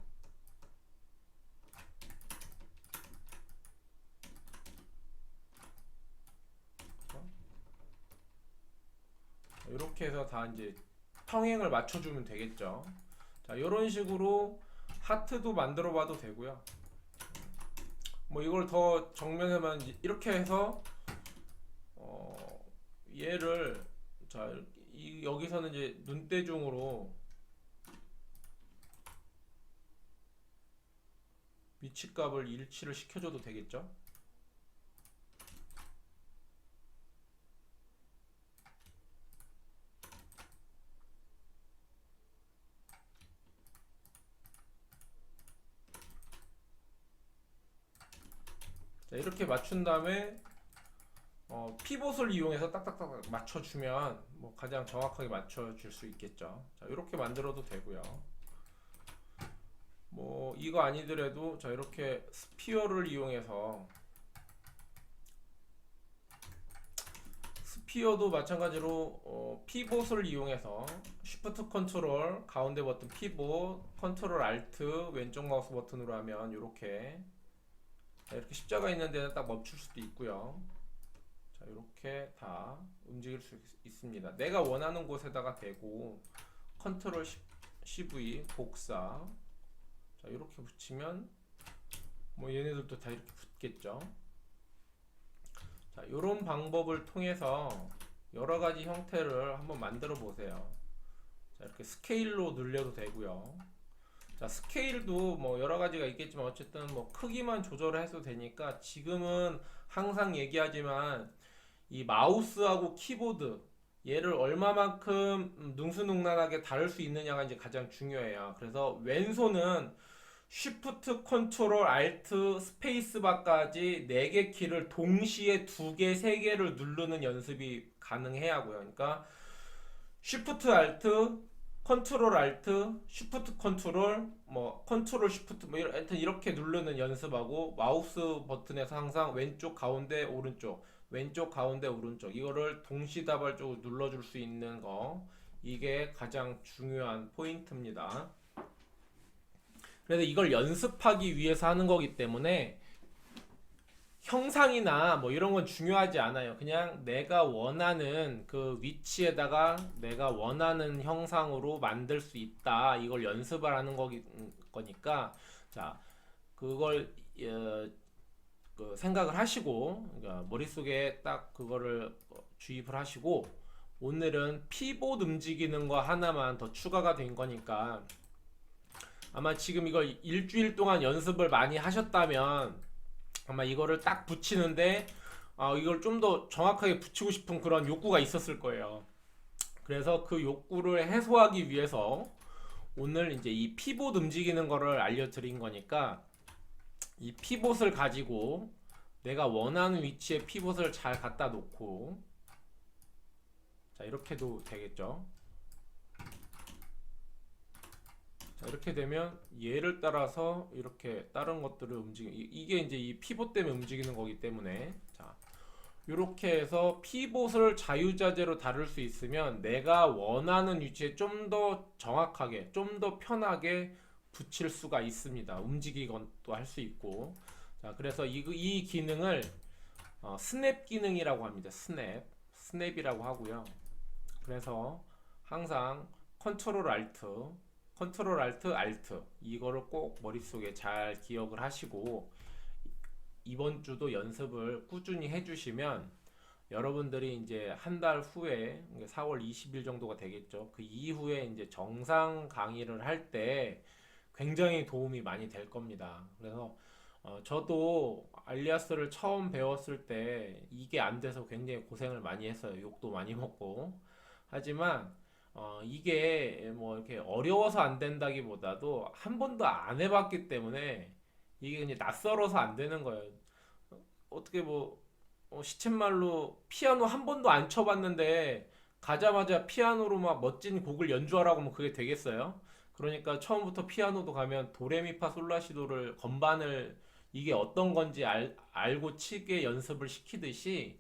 이렇게 해서 다 이제 평행을 맞춰주면 되겠죠. 자, 이런 식으로 하트도 만들어 봐도 되고요. 뭐 이걸 더 정면에만 이렇게 해서 얘를 자 여기서는 이제 눈대중으로 위치값을 일치를 시켜줘도 되겠죠. 자, 이렇게 맞춘 다음에 피봇을 이용해서 딱딱딱 맞춰주면 뭐 가장 정확하게 맞춰줄 수 있겠죠. 자, 이렇게 만들어도 되고요. 뭐 이거 아니더라도 자 이렇게 스피어를 이용해서 스피어도 마찬가지로 피봇을 이용해서 Shift 컨트롤 가운데 버튼 피봇 컨트롤 알트 왼쪽 마우스 버튼으로 하면 이렇게 십자가 있는 데는 딱 멈출 수도 있고요. 자 이렇게 다 움직일 수 있습니다. 내가 원하는 곳에다가 대고 컨트롤 CV 복사 자 이렇게 붙이면 뭐 얘네들도 다 이렇게 붙겠죠. 자 이런 방법을 통해서 여러가지 형태를 한번 만들어 보세요. 자 이렇게 스케일로 늘려도 되고요. 자 스케일도 뭐 여러가지가 있겠지만 어쨌든 뭐 크기만 조절을 해도 되니까 지금은 항상 얘기하지만 이 마우스하고 키보드 얘를 얼마만큼 능수능란하게 다룰 수 있느냐가 이제 가장 중요해요. 그래서 왼손은 Shift, 컨트롤, 알트, 스페이스바까지 4개 키를 동시에 2개, 3개를 누르는 연습이 가능해야 하고요. 그러니까 Shift, 알트, 컨트롤, 알트, Shift, 컨트롤, 뭐 컨트롤, Shift, 뭐 하여튼 이렇게 누르는 연습하고 마우스 버튼에서 항상 왼쪽, 가운데, 오른쪽, 왼쪽, 가운데, 오른쪽 이거를 동시다발적으로 눌러줄 수 있는 거 이게 가장 중요한 포인트입니다. 그래서 이걸 연습하기 위해서 하는 거기 때문에 형상이나 뭐 이런 건 중요하지 않아요. 그냥 내가 원하는 그 위치에다가 내가 원하는 형상으로 만들 수 있다. 이걸 연습을 하는 거니까 자 그걸 그 생각을 하시고 그러니까 머릿속에 딱 그거를 주입을 하시고 오늘은 피봇 움직이는 거 하나만 더 추가가 된 거니까 아마 지금 이거 일주일 동안 연습을 많이 하셨다면 아마 이거를 딱 붙이는데 이걸 좀 더 정확하게 붙이고 싶은 그런 욕구가 있었을 거예요. 그래서 그 욕구를 해소하기 위해서 오늘 이제 이 피봇 움직이는 거를 알려드린 거니까 이 피봇을 가지고 내가 원하는 위치에 피봇을 잘 갖다 놓고 자 이렇게도 되겠죠. 자 이렇게 되면 얘를 따라서 이렇게 다른 것들을 이게 이제 이 피봇 때문에 움직이는 거기 때문에 자 이렇게 해서 피봇을 자유자재로 다룰 수 있으면 내가 원하는 위치에 좀 더 정확하게 좀 더 편하게 붙일 수가 있습니다. 움직이건도 할 수 있고 자 그래서 이 기능을 스냅 기능이라고 합니다. 스냅이라고 하고요. 그래서 항상 컨트롤 알트 이거를 꼭 머릿속에 잘 기억을 하시고 이번 주도 연습을 꾸준히 해주시면 여러분들이 이제 한 달 후에 4월 20일 정도가 되겠죠. 그 이후에 이제 정상 강의를 할 때 굉장히 도움이 많이 될 겁니다. 그래서 저도 알리아스를 처음 배웠을 때 이게 안 돼서 굉장히 고생을 많이 했어요. 욕도 많이 먹고. 하지만 이게 뭐 이렇게 어려워서 안 된다기보다도 한 번도 안 해봤기 때문에 이게 그냥 낯설어서 안 되는 거예요. 어떻게 뭐 시쳇말로 피아노 한 번도 안 쳐봤는데 가자마자 피아노로 막 멋진 곡을 연주하라고 하면 그게 되겠어요? 그러니까 처음부터 피아노도 가면 도레미파솔라시도를 건반을 이게 어떤 건지 알고 치게 연습을 시키듯이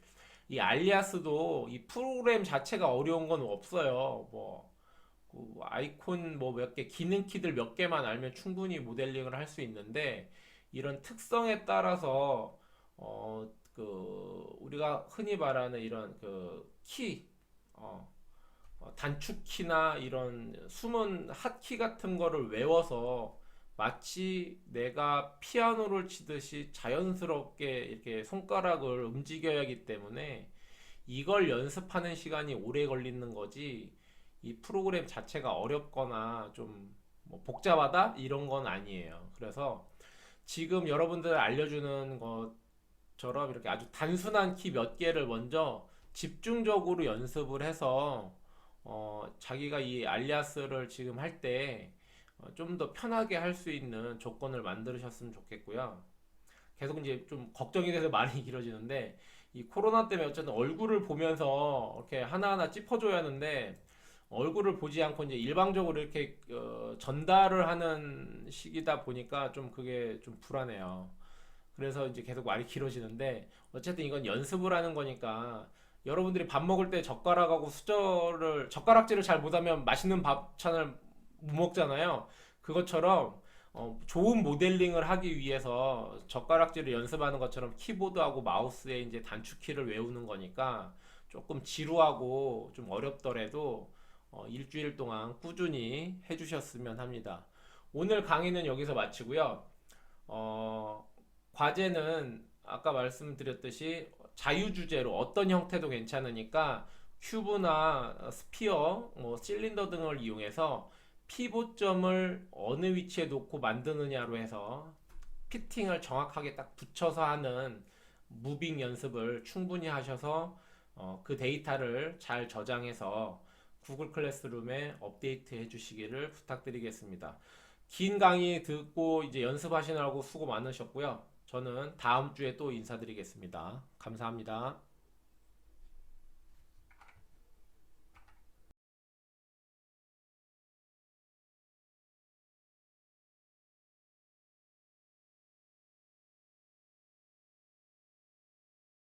이 알리아스도 이 프로그램 자체가 어려운 건 없어요. 그 아이콘 뭐 몇 개, 기능 키들 몇 개만 알면 충분히 모델링을 할 수 있는데 이런 특성에 따라서 우리가 흔히 말하는 이런 그 키, 단축키나 이런 숨은 핫키 같은 거를 외워서 마치 내가 피아노를 치듯이 자연스럽게 이렇게 손가락을 움직여야 하기 때문에 이걸 연습하는 시간이 오래 걸리는 거지, 이 프로그램 자체가 어렵거나 좀뭐 복잡하다 이런 건 아니에요. 그래서 지금 여러분들 알려주는 것처럼 이렇게 아주 단순한 키 몇 개를 먼저 집중적으로 연습을 해서 자기가 이 알리아스를 지금 할 때 좀 더 편하게 할 수 있는 조건을 만들으셨으면 좋겠고요. 계속 이제 좀 걱정이 돼서 말이 길어지는데, 이 코로나 때문에 어쨌든 얼굴을 보면서 이렇게 하나하나 짚어줘야 하는데 얼굴을 보지 않고 이제 일방적으로 이렇게 전달을 하는 시기다 보니까 좀 그게 좀 불안해요. 그래서 이제 계속 말이 길어지는데, 어쨌든 이건 연습을 하는 거니까 여러분들이 밥 먹을 때 젓가락하고 젓가락질을 잘 못하면 맛있는 밥찬을 못 먹잖아요. 그것처럼 좋은 모델링을 하기 위해서 젓가락질을 연습하는 것처럼 키보드하고 마우스에 이제 단축키를 외우는 거니까 조금 지루하고 좀 어렵더라도 일주일 동안 꾸준히 해주셨으면 합니다. 오늘 강의는 여기서 마치고요. 어, 과제는 아까 말씀드렸듯이 자유주제로 어떤 형태도 괜찮으니까 큐브나 스피어, 뭐 실린더 등을 이용해서 피보점을 어느 위치에 놓고 만드느냐로 해서 피팅을 정확하게 딱 붙여서 하는 무빙 연습을 충분히 하셔서 그 데이터를 잘 저장해서 구글 클래스룸에 업데이트 해주시기를 부탁드리겠습니다. 긴 강의 듣고 이제 연습하시느라고 수고 많으셨고요. 저는 다음 주에 또 인사드리겠습니다. 감사합니다.